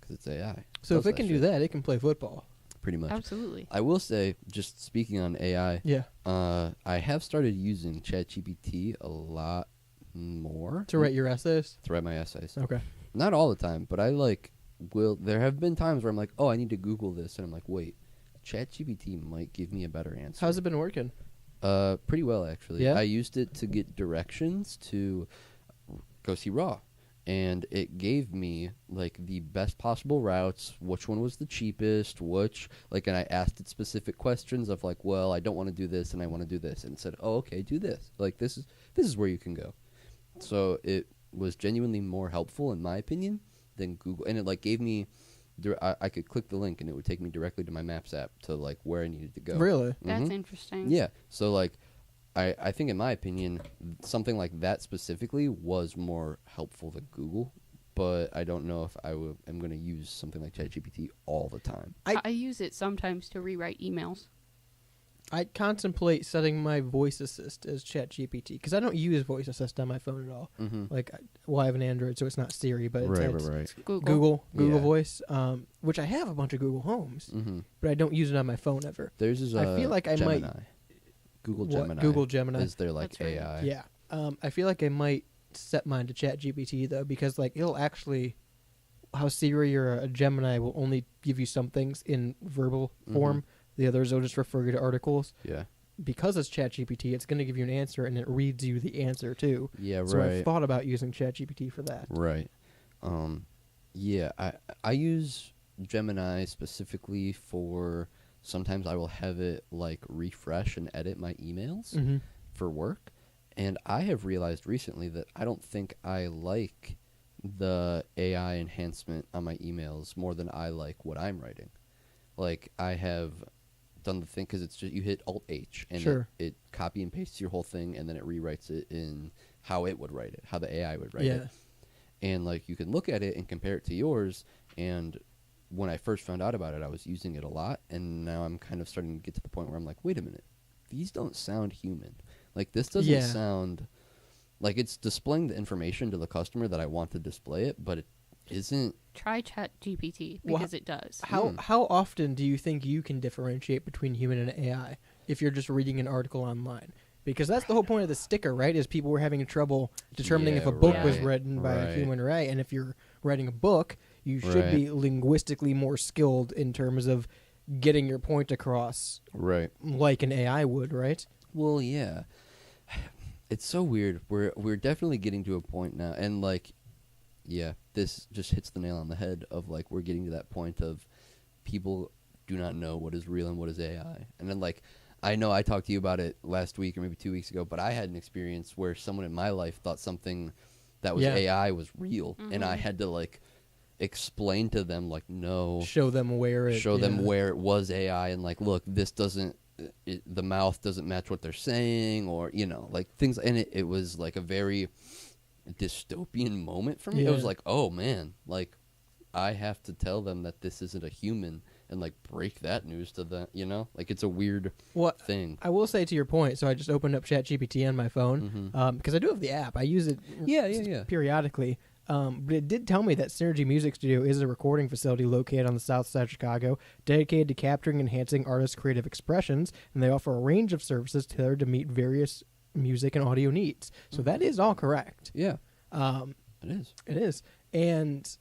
because it's AI. So if Does it can do shit, that, it can play football. pretty much. Absolutely. I will say, just speaking on AI, Yeah. I have started using ChatGPT a lot more To write your essays. to write my essays. Okay. Not all the time, but I will. There have been times where I'm like, oh, I need to Google this, and I'm like, wait, ChatGPT might give me a better answer. How's it been working? Pretty well actually. Yeah? I used it to get directions to go see Raw, and it gave me like the best possible routes, which one was the cheapest, and I asked it specific questions of like, well, I don't want to do this and I want to do this, and it said, oh, okay, do this. Like this is where you can go. So it was genuinely more helpful in my opinion than Google, and it like gave me. I could click the link and it would take me directly to my Maps app to like where I needed to go. Really? That's Mhm. interesting. Yeah. So like, I think in my opinion, something like that specifically was more helpful than Google, but I don't know if am going to use something like ChatGPT all the time. I use it sometimes to rewrite emails. I contemplate setting my voice assist as ChatGPT because I don't use voice assist on my phone at all. Mm-hmm. Like, I have an Android, so it's not Siri, but it's right. Google. Google Yeah. Voice, which I have a bunch of Google Homes, Mm-hmm. but I don't use it on my phone ever. Theirs is I feel like I might- Gemini. Google What? Gemini. Google Gemini? is their like That's right. AI. Yeah. I feel like I might set mine to ChatGPT though, because like it'll actually, how Siri or a Gemini will only give you some things in verbal form. The others will just refer you to articles. Yeah. Because it's ChatGPT, it's going to give you an answer and it reads you the answer too. Yeah. So Right. I've thought about using ChatGPT for that. Right. Yeah, I use Gemini specifically for sometimes I will have it like refresh and edit my emails Mm-hmm. for work, and I have realized recently that I don't think I like the AI enhancement on my emails more than I like what I'm writing. Like I have done the thing because it's just you hit Alt H and Sure. it copy and pastes your whole thing and then it rewrites it in how it would write it, how the AI would write Yeah. it. And like you can look at it and compare it to yours. And when I first found out about it, I was using it a lot, and now I'm kind of starting to get to the point where I'm like, wait a minute, these don't sound human. Like this doesn't Yeah. sound like it's displaying the information to the customer that I want to display it, but it isn't. Try ChatGPT Well, because it does. How often do you think you can differentiate between human and AI if you're just reading an article online? Because that's the whole point of the sticker, right? Is people were having trouble determining if Yeah, a book was right, written by a right. human, right? And if you're writing a book, you should be linguistically more skilled in terms of getting your point across, Right. like an AI would, right? Well, yeah. It's so weird. We're definitely getting to a point now, and like, yeah, this just hits the nail on the head of like we're getting to that point of people do not know what is real and what is AI, and then like. I know I talked to you about it last week or maybe 2 weeks ago, but I had an experience where someone in my life thought something that was Yeah. AI was real, and I had to like explain to them like, no, Show them where it. show them yeah. where it was AI, and like, look, this doesn't, the mouth doesn't match what they're saying, or like things, and it was like a very dystopian moment for me. It was Yeah. like, oh man, like I have to tell them that this isn't a human. And like break that news to them, like it's a weird What thing. I will say to your point, so I just opened up ChatGPT on my phone because I do have the app. I use it Yeah. periodically. But it did tell me that Synergy Music Studio is a recording facility located on the south side of Chicago, dedicated to capturing and enhancing artists' creative expressions, and they offer a range of services tailored to meet various music and audio needs. So that is all correct. Yeah, it is. It is. And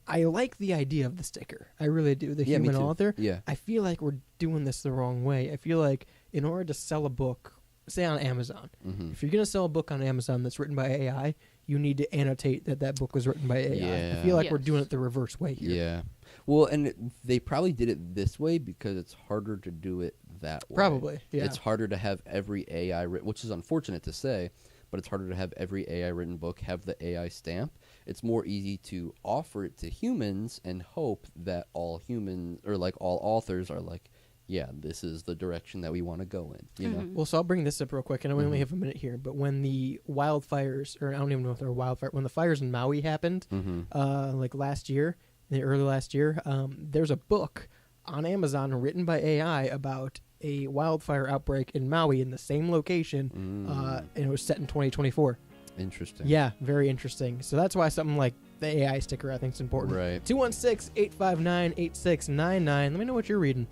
I like the idea of the sticker. I really do. The Yeah, me human too. author. Yeah. I feel like we're doing this the wrong way. I feel like in order to sell a book, say on Amazon, if you're going to sell a book on Amazon that's written by AI, you need to annotate that book was written by AI. I Yeah. feel like we're Yes. doing it the reverse way here. Yeah. Well, and they probably did it this way because it's harder to do it that way. Probably, yeah. It's harder to have every AI written, which is unfortunate to say, but it's harder to have every AI written book have the AI stamp. It's more easy to offer it to humans and hope that all humans, or like all authors, are like, yeah, this is the direction that we want to go in. You know? Well, so I'll bring this up real quick, and we only have a minute here. But when the wildfires, or I don't even know if they're wildfire, when the fires in Maui happened, like last year, early last year, there's a book on Amazon written by AI about a wildfire outbreak in Maui in the same location, and it was set in 2024. Interesting. Yeah, very interesting. So that's why something like the AI sticker I think is important. Right. 216-859-8699. Let me know what you're reading.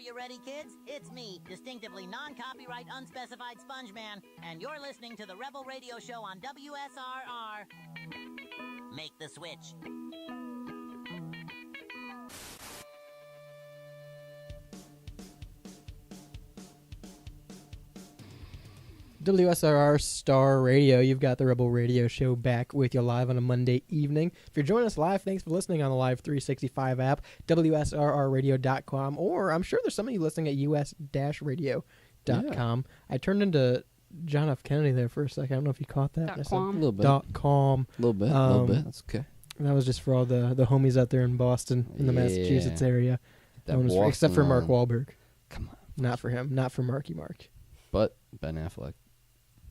you ready, kids? It's me, distinctively non-copyright, unspecified Sponge Man, and you're listening to the Rebel Radio Show on WSRR. Make the switch. WSRR Star Radio. You've got the Rebel Radio Show back with you live on a Monday evening. If you're joining us live, thanks for listening on the Live 365 app, WSRRradio.com, or I'm sure there's some of you listening at us-radio.com. Yeah. I turned into John F. Kennedy there for a second. I don't know if you caught that. Dot I said com. A little bit. .com. A little bit. A little Um, bit. That's okay. That was just for all the homies out there in Boston, in the Yeah. Massachusetts area. That One was for- except for Boston Mark line. Wahlberg. Come on. Not for him. Not for Marky Mark. But Ben Affleck.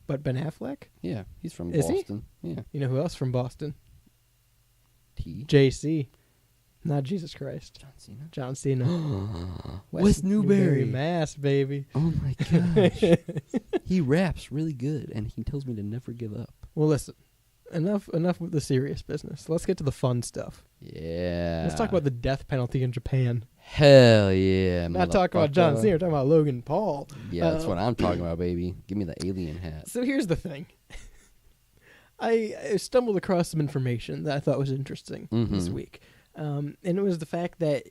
But Ben Affleck? Yeah, he's from Is he? Boston. Yeah. You know who else from Boston? T. JC. Not Jesus Christ. John Cena. John Cena. Wes Newberry. Mass, baby. Oh my gosh. He raps really good, and he tells me to never give up. Well, listen. Enough with the serious business. Let's get to the fun stuff. Yeah. Let's talk about the death penalty in Japan. Hell yeah. Not talking about John motherfucker. Cena, we're talking about Logan Paul. Yeah, that's what I'm talking about, baby. Give me the alien hat. So here's the thing. I stumbled across some information that I thought was interesting this Mhm. week. And it was the fact that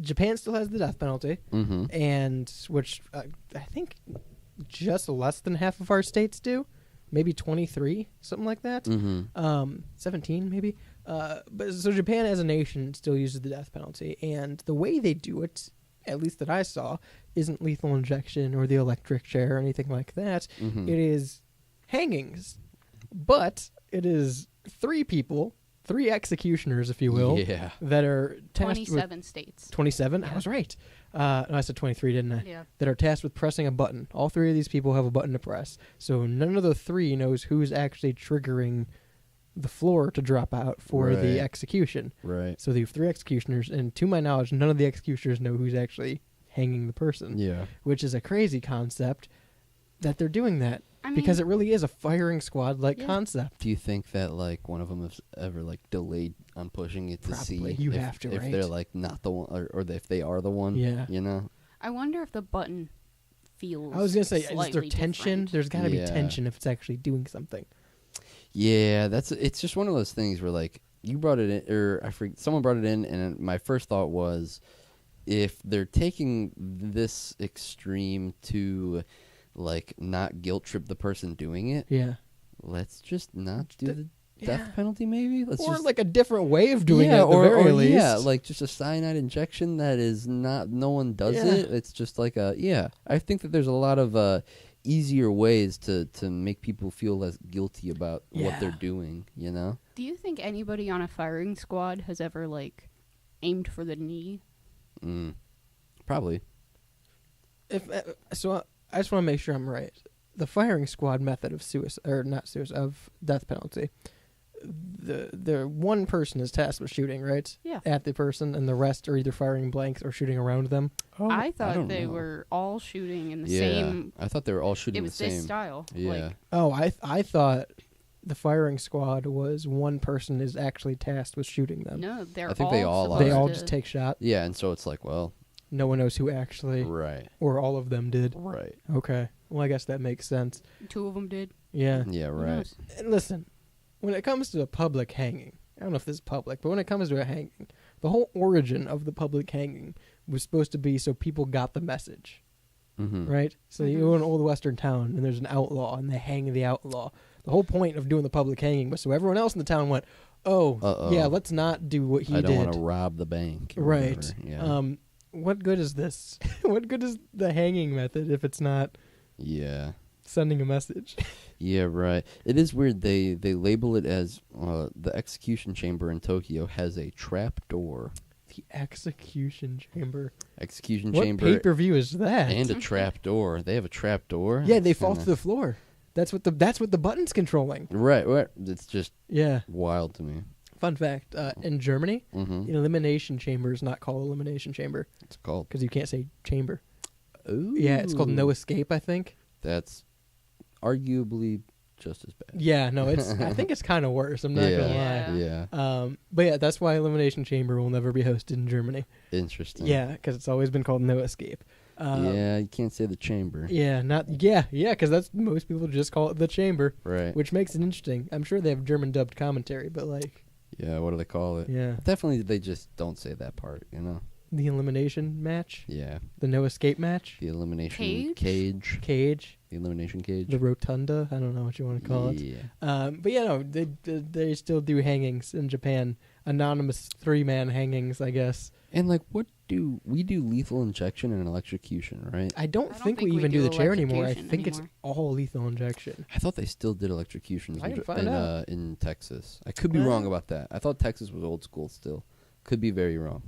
Japan still has the death penalty, Mm-hmm. and which I think just less than half of our states do. Maybe 23, something like that. Mm-hmm. 17 maybe. But so Japan as a nation still uses the death penalty, and the way they do it, at least that I saw, isn't lethal injection or the electric chair or anything like that. Mhm. It is hangings, but it is 3 people, 3 executioners, if you will, Yeah. that are tasked with 27 states. 27. I Yeah. was right. No, I said 23, didn't I? Yeah. That are tasked with pressing a button. All 3 of these people have a button to press. So none of the 3 knows who's actually triggering the floor to drop out for the Right. execution. Right. So they have 3 executioners, and to my knowledge, none of the executioners know who's actually hanging the person, Yeah. which is a crazy concept that they're doing that. I Because mean- it really is a firing squad-like Yeah. concept. Do you think that like one of them has ever like delayed on pushing it to Probably. see You if, have to, if right? they're like not the one or if they are the one? Yeah. You know. I wonder if the button feels. I was going to say, is there slightly tension? different. There's got to be Yeah. tension if it's actually doing something. Yeah, it's just one of those things where like you brought it in, or I forget, someone brought it in, and my first thought was, if they're taking this extreme to, like, not guilt trip the person doing it, Yeah. let's just not do the yeah. death penalty. Maybe let's Or just like a different way of doing it yeah, at the very least. yeah, like just a cyanide injection that is not. No one does Yeah. it. It's just like a yeah. I think that there's a lot of easier ways to make people feel less guilty about what they're Yeah. doing. You know. Do you think anybody on a firing squad has ever like aimed for the knee? Probably. If so, I just want to make sure I'm right. The firing squad method of suicide, or not suicide, of death penalty. The one person is tasked with shooting, right? Yeah. At the person, and the rest are either firing blanks or shooting around them. I thought don't they know. were all shooting in the Yeah, same. I thought they were all shooting It the was same. this style. Yeah. Like, Oh, I thought the firing squad was one person is actually tasked with shooting them. no, they're I think they all supposed They all to- just take shot. Yeah, and so it's like, well, No one knows who actually, right, or all of them did. right, Okay. Well, I guess that makes sense. 2 of them did. Yeah. yeah, Who right. knows? And listen, when it comes to a public hanging, I don't know if this is public, but when it comes to a hanging, the whole origin of the public hanging was supposed to be so people got the message, Mm-hmm. right? So you go in an old western town and there's an outlaw and they hang the outlaw. The whole point of doing the public hanging was so everyone else in the town went, oh, Uh-oh. yeah, let's not do what he I did. don't want to rob the bank. or Right. whatever, Yeah. What good is this? What good is the hanging method if it's not yeah. sending a message? Yeah, right. It is weird. They label it as the execution chamber in Tokyo has a trap door. The execution chamber. Execution What chamber pay-per-view is that? and a trap door. They have a trap door. Yeah, they That's fall kinda- to the floor. That's what the button's controlling. Right, right. It's just Yeah. wild to me. Fun fact: in Germany, Mm-hmm. an elimination chamber is not called elimination chamber It's called. because you can't say chamber. Ooh. Yeah, it's called no escape, I think. That's arguably just as bad. Yeah, no, it's. I think it's kind of worse. I'm not gonna Yeah. lie. Yeah. But yeah, that's why elimination chamber will never be hosted in Germany. Interesting. Yeah, because it's always been called no escape. Yeah, you can't say the chamber. Yeah, because that's most people just call it the chamber, Right. which makes it interesting. I'm sure they have German dubbed commentary, but like, Yeah, what do they call it? yeah, Definitely they just don't say that part, you know? the elimination match, Yeah. the no escape match, The elimination Cage? cage, The elimination cage. the rotunda. I don't know what you want to call it. Yeah. But yeah, no, they still do hangings in Japan. Anonymous 3-man hangings, I guess. And like what do lethal injection and electrocution, right? I don't think we even do the chair anymore. I electrocution think it's anymore. all lethal injection. I thought they still did electrocutions I can find out. in Texas. I could be Well- wrong about that. I thought Texas was old school still. Could be very wrong.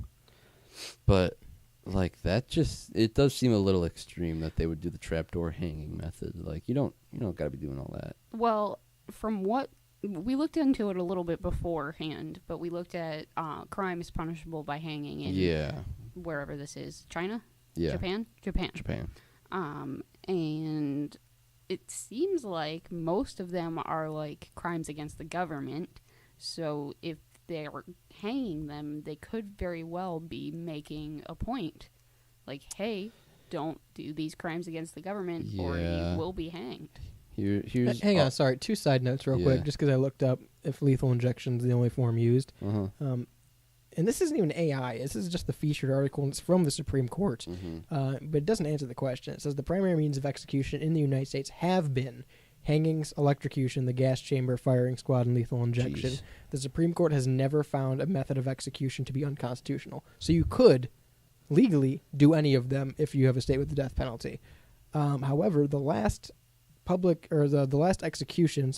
But like that just it does seem a little extreme that they would do the trapdoor hanging method. Like you don't got to be doing all that. Well, from what we looked into it a little bit beforehand, but we looked at crimes punishable by hanging in Yeah. wherever this is, China, Yeah. Japan. Japan. And it seems like most of them are like crimes against the government. So if they're hanging them, they could very well be making a point. Like, hey, don't do these crimes against the government or Yeah. you will be hanged. Here's Hang on, sorry. 2 side notes real quick, Yeah. just because I looked up if lethal injection is the only form used. Uh-huh. And this isn't even AI. This is just the featured article, and it's from the Supreme Court. But it doesn't answer the question. It says the primary means of execution in the United States have been hangings, electrocution, the gas chamber, firing squad, and lethal injection. Jeez. The Supreme Court has never found a method of execution to be unconstitutional. So you could legally do any of them if you have a state with the death penalty. However, the last the last execution,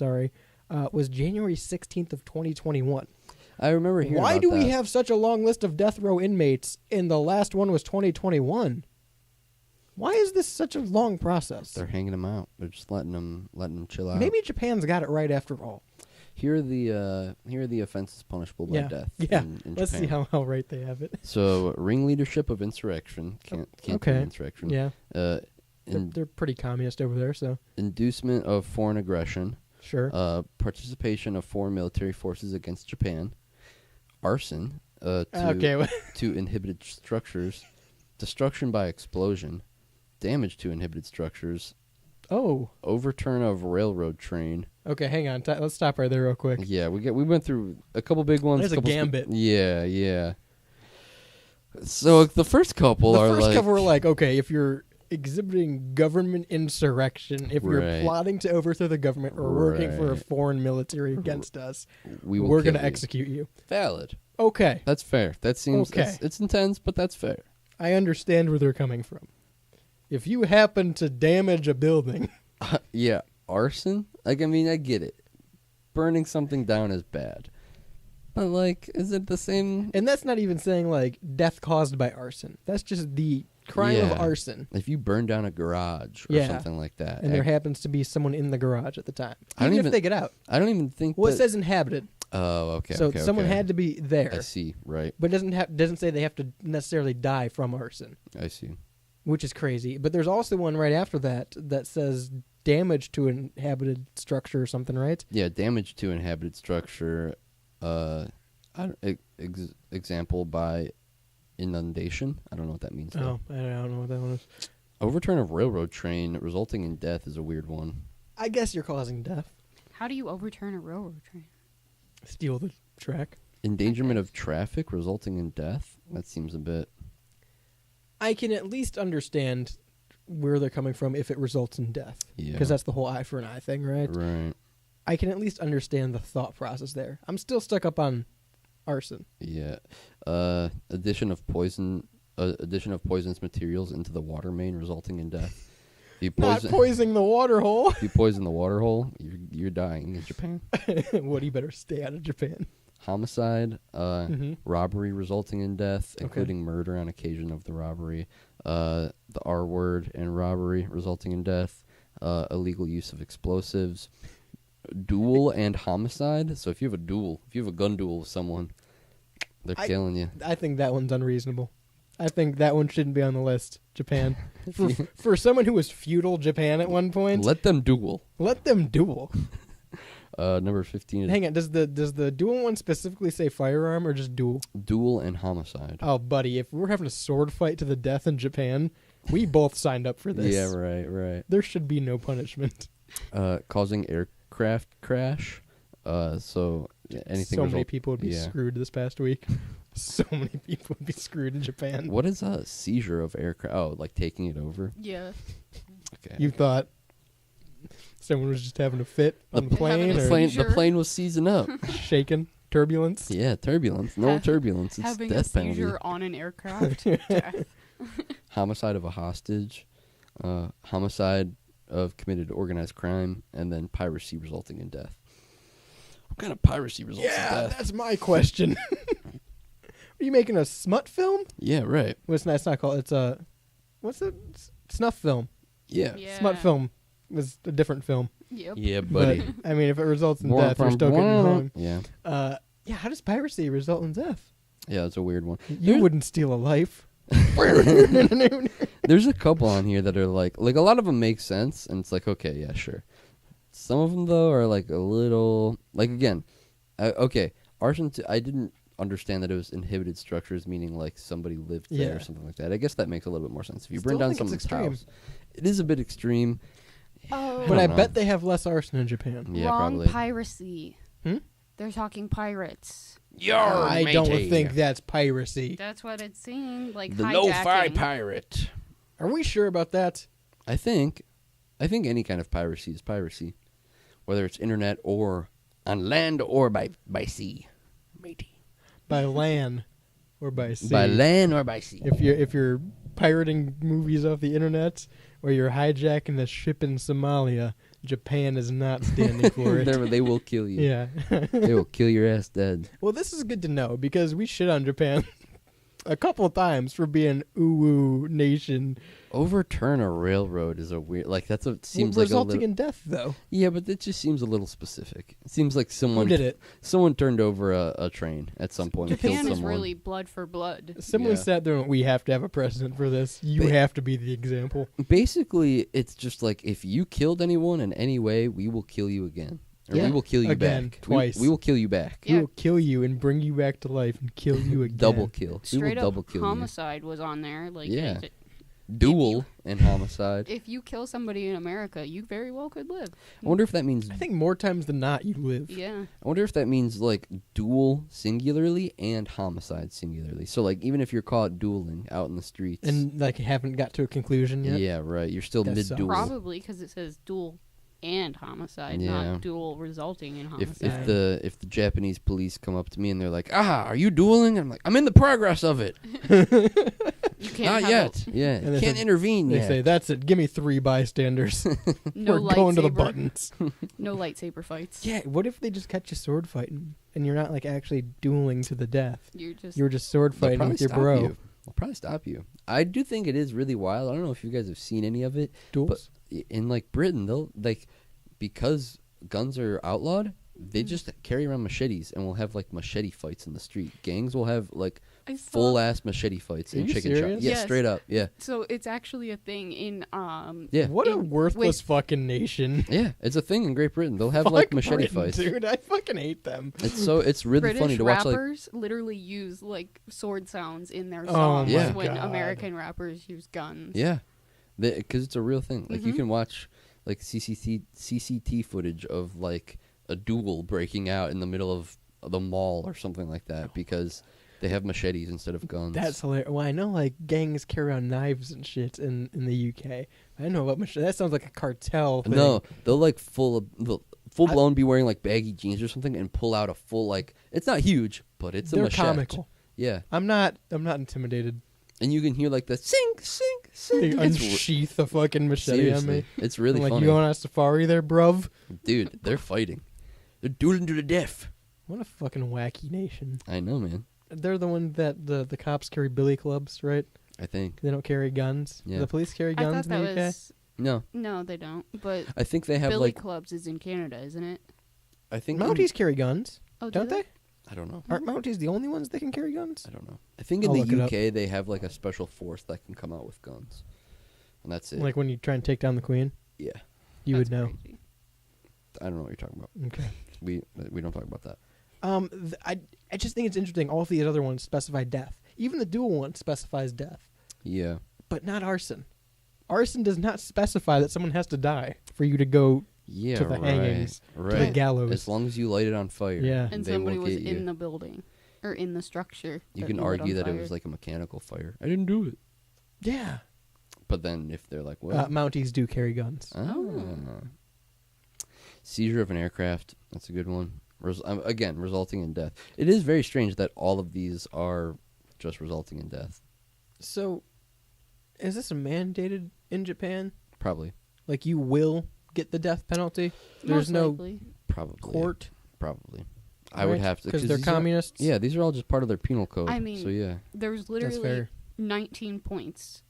was January 16th of 2021. I remember hearing Why about do we that. have such a long list of death row inmates and the last one was 2021? Why is this such a long process? They're hanging them out. They're just letting them chill out. Maybe Japan's got it right after all. Here are the offenses punishable by death. Yeah. In Let's see Japan. how right they have it. So ringleadership of insurrection can't Okay. be insurrection. Yeah. In, They're pretty communist over there, so inducement of foreign aggression. sure. Participation of foreign military forces against Japan. Arson. Okay. To inhibited structures. Destruction by explosion. Damage to inhibited structures. Oh. Overturn of railroad train. Okay, hang on. Let's stop right there real quick. Yeah, we went through a couple big ones. There's a couple gambit. Yeah. So the first couple The are first like couple were like, okay, if you're exhibiting government insurrection, if you're Right. plotting to overthrow the government or working for a Right. foreign military against us, we will we're kill going to you. execute you. Valid. Okay. That's fair. That seems Okay. it's intense, but that's fair. I understand where they're coming from. If you happen to damage a building, Yeah, arson. Like I mean, I get it. Burning something down is bad, but like, is it the same? and that's not even saying like death caused by arson. That's just the crime of Yeah. arson. If you burn down a garage or Yeah. something like that, And there happens to be someone in the garage at the time. I don't Even if even- they get out. I don't even think. Well, it that, says inhabited. Oh, okay. So okay, someone okay. had to be there. I see. Right. But it doesn't say they have to necessarily die from arson, I see. which is crazy. But there's also one right after that says damage to an inhabited structure or something, right? Yeah, damage to inhabited structure. Example by inundation. I don't know what that means. though. Oh, I don't know what that one is. Overturn of railroad train resulting in death is a weird one. I guess you're causing death. How do you overturn a railroad train? Steal the track. Endangerment of traffic resulting in death. That seems a bit. I can at least understand where they're coming from if it results in death. Yeah. Because that's the whole eye for an eye thing, right? Right. I can at least understand the thought process there. I'm still stuck up on arson. Yeah. Addition of poisonous materials into the water main resulting in death. If you Not poisoning the water hole. if you poison the water hole, you're dying in Japan. Woody better stay out of Japan. Homicide, Mhm. robbery resulting in death, Okay. including murder on occasion of the robbery, the R word and robbery resulting in death, illegal use of explosives, duel and homicide. So if you have a gun duel with someone, they're killing you. I think that one's unreasonable. I think that one shouldn't be on the list, Japan. For someone who was feudal Japan at one point, Let them duel. let them duel. Number 15 is Hang on, does the duel one specifically say firearm or just duel? duel and homicide. Oh, buddy, if we're having a sword fight to the death in Japan, we both signed up for this. Yeah, right. There should be no punishment. Causing aircraft crash. So anything. So many people would be yeah. screwed this past week. So many people would be screwed in Japan. What is a seizure of aircraft? Oh, like taking it over. Yeah. Okay. You thought someone was just having a fit on the plane Having a or the seizure. plane was seizing up. shaking? turbulence. Yeah, turbulence. No turbulence. It's Having a death penalty. seizure on an aircraft. Death. Homicide of a hostage, homicide of committed organized crime, and then piracy resulting in death. What kind of piracy results in Yeah, death? that's my question. Are you making a smut film? Yeah, right. Well, it's not called. It's a what's it? Snuff film. Yeah. Yeah. Smut film was a different film. Yep. Yeah, But buddy. I mean, if it results in death, you're still getting home. Yeah. Yeah. How does piracy result in death? Yeah, it's a weird one. You wouldn't steal a life. There's a couple on here that are like a lot of them make sense, and it's like, okay, yeah, sure. Some of them though are like a little again, okay, arson. I didn't understand that it was inhibited structures, meaning like somebody lived there Yeah. or something like that. I guess that makes a little bit more sense. If you burn Still down think it's someone's extreme. house, it is a bit extreme. Oh. But I don't know. bet they have less arson in Japan. Yeah, Wrong probably. piracy. Hmm? They're talking pirates. I don't think that's piracy. That's what it's saying. Like The hijacking. lo-fi pirate. Are we sure about that? I think any kind of piracy is piracy, whether it's internet or on land or by sea. Matey. By land or by sea? By land or by sea. If you're pirating movies off the internet or you're hijacking a ship in Somalia, Japan is not standing for it. They will kill you. Yeah. They will kill your ass dead. Well, this is good to know because we shit on Japan a couple of times for being ooh nation. Overturn a railroad is a weird, that's a seems like a resulting little. in death, though. Yeah, but it just seems a little specific. It seems like someone Who did it? Someone turned over a train at some point and Japan killed is someone. really blood for blood. Someone Yeah. sat there and we have to have a precedent for this. You have to be the example. Basically, it's just like if you killed anyone in any way, we will kill you again. Or Yeah. we will kill you Again, back. twice. We will kill you back. We will kill you and bring you back to life and kill you again. Double kill. We will Straight up double kill homicide was on there. Like, Yeah. is it- you. Duel and homicide. if you kill somebody in America, you very well could live. I wonder if that means. I think more times than not you live. Yeah. I wonder if that means like duel singularly and homicide singularly. So like even if you're caught dueling out in the streets, And like haven't got to a conclusion yet. yeah, right, you're still That mid sucks. duel. Probably because it says duel and homicide, Yeah. not duel resulting in If homicide. if the Japanese police come up to me and they're like, are you dueling? I'm like, I'm in the progress of it. you can't Not have yet. Yeah, And they can't say- intervene They yet. say, that's it. Give me 3 bystanders. No We're going to the lightsaber. buttons. No lightsaber fights. Yeah, what if they just catch you sword fighting and you're not like actually dueling to the death? You're just You were just sword They'll fighting probably with your stop bro. you. They'll probably stop you. I do think it is really wild. I don't know if you guys have seen any of it. Duels? But in like Britain, they'll like because guns are outlawed, they just carry around machetes and will have like machete fights in the street. Gangs will have like I saw- full ass machete fights Are in you chicken serious? shops. Yeah, Yes. straight up. Yeah, So it's actually a thing in yeah, What a in- worthless fucking nation. yeah. It's a thing in Great Britain. They'll have like Fuck machete Britain, fights. dude. I fucking hate them. It's really British funny to watch. Like rappers literally use like sword sounds in their Oh songs my when God. American rappers use guns. yeah, because it's a real thing. Like you Mhm. can watch like CCT footage of like a duel breaking out in the middle of the mall or something like that because they have machetes instead of guns. That's hilarious. Well, I know like gangs carry around knives and shit in the UK. I know about machete. That sounds like a cartel thing. No, they'll like full blown be wearing like baggy jeans or something and pull out a full like it's not huge, but it's a They're machete. comical. Yeah, I'm not intimidated. and you can hear like the sink. They It's unsheath a fucking machete on me. It's really I'm like, funny, you going on a safari there, bruv? dude. They're fighting. They're dueling to the death. What a fucking wacky nation. I know, man. They're the one that the cops carry billy clubs, right? I think They don't carry guns. Yeah. The police carry I guns thought in that the UK. was no. no, they don't. But I think they have Billy like Clubs is in Canada, isn't it? I think Mounties carry guns, Oh, do don't they? I don't know. Aren't Mounties the only ones that can carry guns? I don't know. I think in I'll look it the up. UK they have like a special force that can come out with guns, and that's it. Like when you try and take down the queen, yeah, you That's would know. crazy. I don't know what you're talking about. Okay. We don't talk about that. I just think it's interesting. All of these other ones specify death. Even the dual one specifies death, Yeah. but not arson. Arson does not specify that someone has to die for you to go Yeah, to the right. hangings, right. to the gallows. As long as you light it on fire, Yeah. And they somebody won't was get you. in the building or in the structure. You that can lit argue on that it fire. was like a mechanical fire. I didn't do it. Yeah. But then if they're like, well, Mounties do carry guns. seizure of an aircraft. That's a good one. Again, resulting in death. It is very strange that all of these are just resulting in death. So, is this mandated in Japan? Probably. Like, you will get the death penalty? There's Most no likely. Probably. court? Probably. I would have to. Because they're these are- communists? yeah, these are all just part of their penal code. I mean, so yeah. There's literally fair. 19 points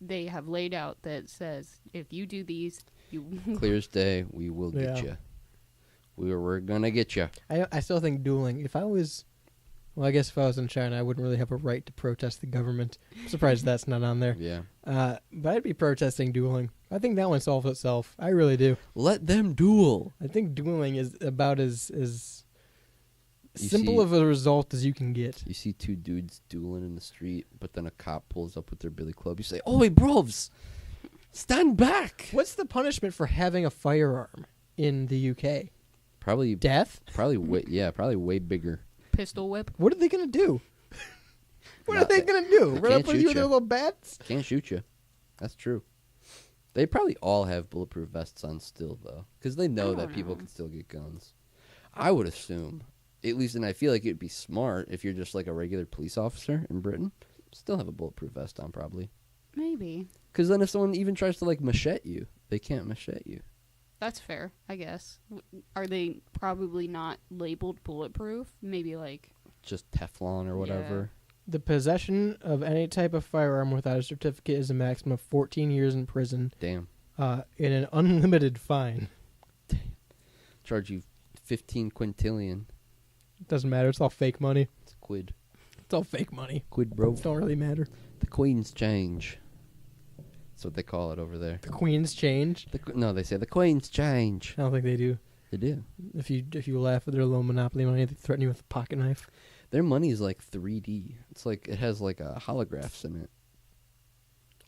they have laid out that says if you do these, you Clear as day, we will get Yeah. you. We're gonna get you. I still think dueling. If I was in China, I wouldn't really have a right to protest the government. I'm surprised that's not on there. Yeah. But I'd be protesting dueling. I think that one solves itself. I really do. Let them duel. I think dueling is about as You simple see- of a result as you can get. You see two dudes dueling in the street, but then a cop pulls up with their billy club. You say, "Oi, brovs, stand back!" What's the punishment for having a firearm in the UK? Probably Death? Probably way bigger. pistol whip. What are they going to do? What No, are they going to do? they Run up can't with shoot you with their you. little bats? Can't shoot you. That's true. They probably all have bulletproof vests on still, though, because they know that don't people know. can still get guns. I would assume, at least, and I feel like it'd be smart if you're just like a regular police officer in Britain, still have a bulletproof vest on, probably. Maybe. Because then if someone even tries to like machete you, they can't machete you. That's fair, I guess. Are they probably not labeled bulletproof? Maybe like Just Teflon or whatever. The possession of any type of firearm without a certificate is a maximum of 14 years in prison Damn. and an unlimited fine. Charge you 15 quintillion. Doesn't matter. It's all fake money. It's a quid. It's all fake money. Quid, bro. Don't really matter. The Queen's change. That's what they call it over there. The Queen's change. No, they say the Queen's change. I don't think they do. They do. If you laugh at their low monopoly money, they threaten you with a pocket knife. Their money is like 3D. It's like it has like holographs in it.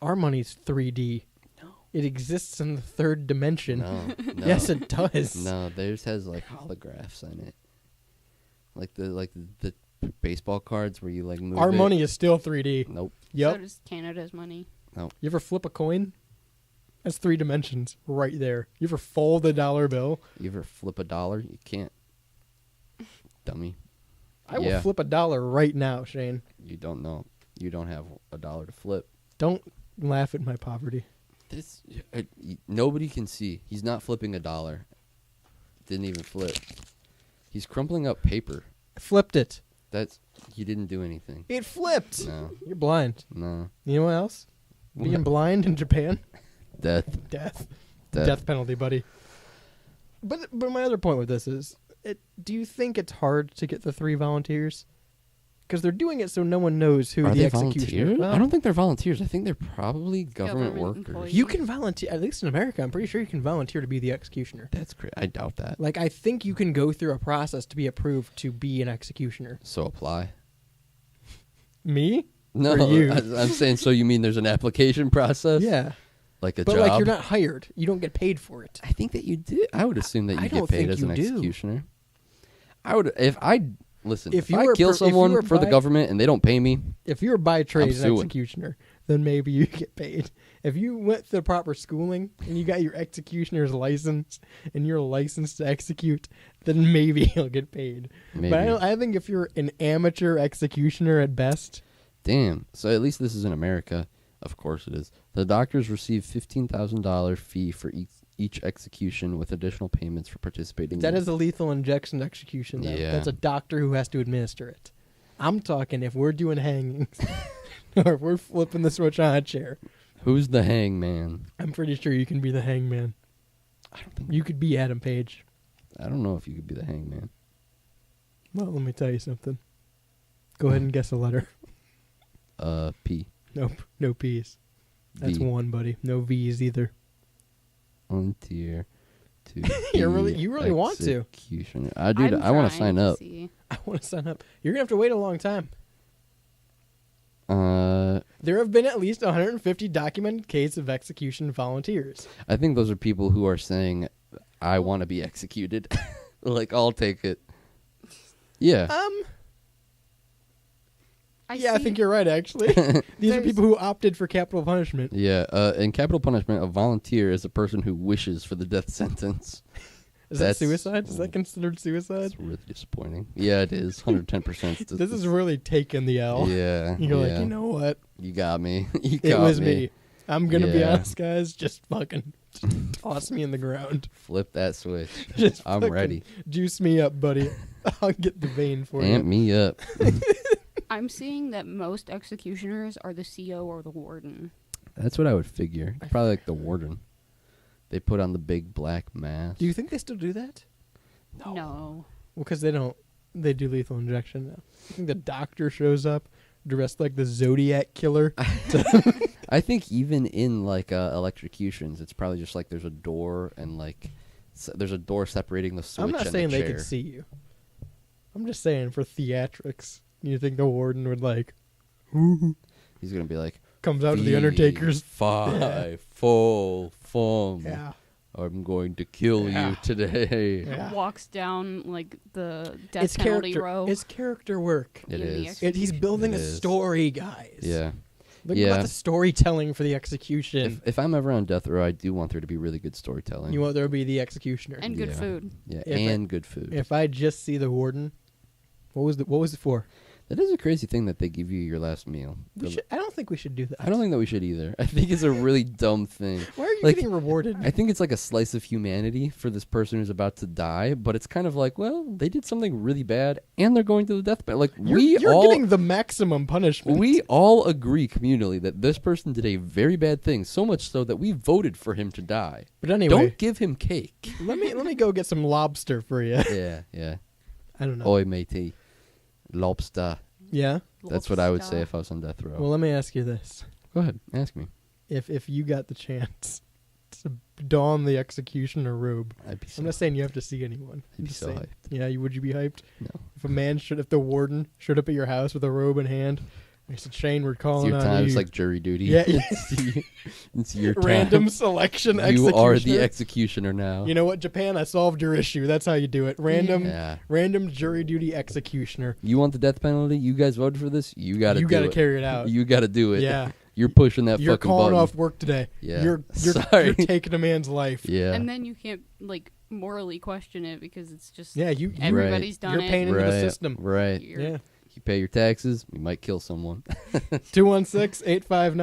Our money's 3D. No. It exists in the third dimension. No. Yes, it does. No, theirs has like holographs in it. Like the baseball cards where you like move Our it. money is still 3D. Nope. Yep. so does Canada's money. No. You ever flip a coin? That's 3 dimensions right there. You ever fold a dollar bill? You ever flip a dollar? You can't. Dummy. I will Yeah. flip a dollar right now, Shane. You don't know. You don't have a dollar to flip. Don't laugh at my poverty. This nobody can see. He's not flipping a dollar. Didn't even flip. He's crumpling up paper. I flipped it. That's he didn't do anything. It flipped. No. You're blind. No. You know what else? Being What? blind in Japan? Death. Death. Death. Death penalty, buddy. But my other point with this is, do you think it's hard to get the 3 volunteers? Because they're doing it so no one knows who Are the they executioner. volunteers? Well, I don't think they're volunteers. I think they're probably government Government workers. employees. You can volunteer, at least in America. I'm pretty sure you can volunteer to be the executioner. That's great. I doubt that. Like, I think you can go through a process to be approved to be an executioner. So apply. Me? No, Or you? I'm saying. So you mean there's an application process? Yeah. Like a But, job. like, you're not hired. You don't get paid for it. I think that you do. I would assume that I you don't get paid think as you an do. executioner. I would if I listen. If If, you I were kill if you someone were for the by- government and they don't pay me, If you're by trade an suing. executioner, then maybe you get paid. If you went through the proper schooling and you got your executioner's license and you're licensed to execute, then maybe you'll get paid. maybe. But I think if you're an amateur executioner at best, Damn. So at least this is in America. Of course it is. The doctors receive $15,000 fee for each execution with additional payments for participating. that in is a lethal injection execution. Though. Yeah. That's a doctor who has to administer it. I'm talking if we're doing hangings or if we're flipping the switch on a chair. Who's the hangman? I'm pretty sure you can be the hangman. I don't think You could be Adam Page. I don't know if you could be the hangman. Well, let me tell you something. Go ahead and guess a letter. P. Nope, no P's. That's V. one, buddy. No V's either. Volunteer to You be you really want to. executioner. I do. I'm I want to trying sign up. see. I want to sign up. You're gonna have to wait a long time. I There have been at least 150 documented cases of execution volunteers. think those are people who are saying, "I want to be executed." Like I'll take it. Yeah. I think you're right. Actually, these are There's- people who opted for capital punishment. Yeah, in capital punishment, a volunteer is a person who wishes for the death sentence. Is that That's- suicide? Is that considered suicide? That's really disappointing. Yeah, it is. 110%. This is really taking the L. Yeah. You're yeah. like, you know what? You got me. You It got was me. me. I'm gonna be Yeah. honest, guys. Just fucking toss me in the ground. Flip that switch. Just I'm fucking ready. Juice me up, buddy. I'll get the vein for Amp you. me up. I'm seeing that most executioners are the CO or the warden. That's what I would figure. Probably like the warden. They put on the big black mask. Do you think they still do that? No. Well, because they don't. They do lethal injection now. I think the doctor shows up dressed like the Zodiac killer. I think even in like electrocutions, it's probably just like there's a door and like there's a door separating the switch. I'm not and saying the they chair. could see you. I'm just saying for theatrics. You think the warden would like He's gonna be like, comes out to the Undertaker's 5, 4, 4. Yeah. I'm going to kill Yeah. you today. Yeah. Walks down like the death It's penalty character. row. It's character work. It in the is. He's building It a is. story, guys. Yeah. Look Yeah. about the storytelling for the execution. If I'm ever on death row, I do want there to be really good storytelling. You want there to be the executioner. and good Yeah. food. Yeah, If and good food. If I just see the warden, what was it for? That is a crazy thing that they give you your last meal. I don't think we should do that. I don't think that we should either. I think it's a really dumb thing. Why are you Like, getting rewarded? I think it's like a slice of humanity for this person who's about to die, but it's kind of like, well, they did something really bad, and they're going to the death bed. Like You're all getting the maximum punishment. we all agree communally that this person did a very bad thing, so much so that we voted for him to die. But anyway, Don't give him cake. let me go get some lobster for you. Yeah, yeah. I don't know. Oi, matey. Lobster. Yeah. That's what I would say Lobster. if I was on death row. Well, let me ask you this: Go ahead, ask me. if you got the chance to don the executioner robe, I'd be so I'm not saying you have to see anyone. I'd I'm be just so saying. hyped. Yeah, would you be hyped? No. If the warden showed up at your house with a robe in hand, I said, Shane, we're It's calling your on time. you. It's like jury duty. Yeah. It's your time. Random selection You executioner. are the executioner now. You know what, Japan? I solved your issue. That's how you do it. Random, Yeah. random jury duty executioner. You want the death penalty? You guys voted for this? You got to You do gotta it. carry it out. You got to do it. Yeah. You're pushing that You're fucking calling button. off work today. Yeah. You're Sorry. taking a man's life. Yeah. And then you can't like morally question it because it's just Yeah, you everybody's done you're it. paying into the Right, system. Right. You're- Yeah. You pay your taxes, you might kill someone.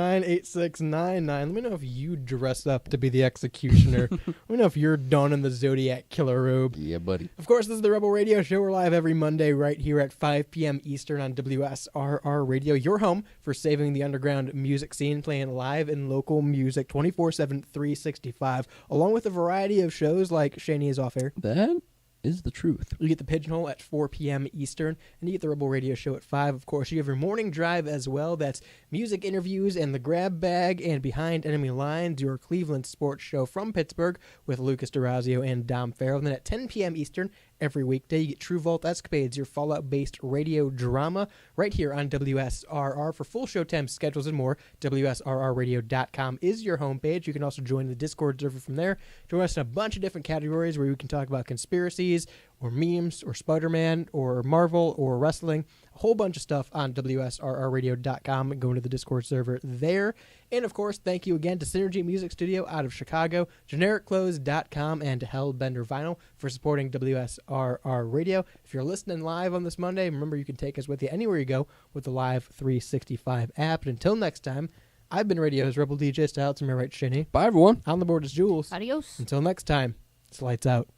216-859-8699. Let me know if you dress up to be the executioner. Let me know if you're donning the Zodiac killer robe. Yeah, buddy. Of course, this is the Rebel Radio Show. We're live every Monday right here at 5 p.m. Eastern on WSRR Radio. Your home for saving the underground music scene, playing live and local music 24/7, 365, along with a variety of shows like Shani is Off Air. That is the truth. You get the Pigeonhole at 4 p.m. Eastern, and you get the Rebel Radio Show at 5. Of course, you have your morning drive as well. That's music interviews and the grab bag and Behind Enemy Lines, your Cleveland sports show from Pittsburgh with Lucas DeRazio and Dom Farrell. And then at 10 p.m. Eastern, every weekday, you get True Vault Escapades, your Fallout-based radio drama, right here on WSRR. For full showtime schedules and more, WSRRradio.com is your homepage. You can also join the Discord server from there. Join us in a bunch of different categories where we can talk about conspiracies, or memes, or Spider-Man, or Marvel, or wrestling. A whole bunch of stuff on WSRRradio.com. Go into the Discord server there. And, of course, thank you again to Synergy Music Studio out of Chicago, GenericClothes.com, and to Hellbender Vinyl for supporting WSRR Radio. If you're listening live on this Monday, remember you can take us with you anywhere you go with the Live 365 app. And until next time, I've been Radio's Rebel DJ Style. To my right, Shinny. Bye, everyone. On the board is Jules. Adios. Until next time, it's lights out.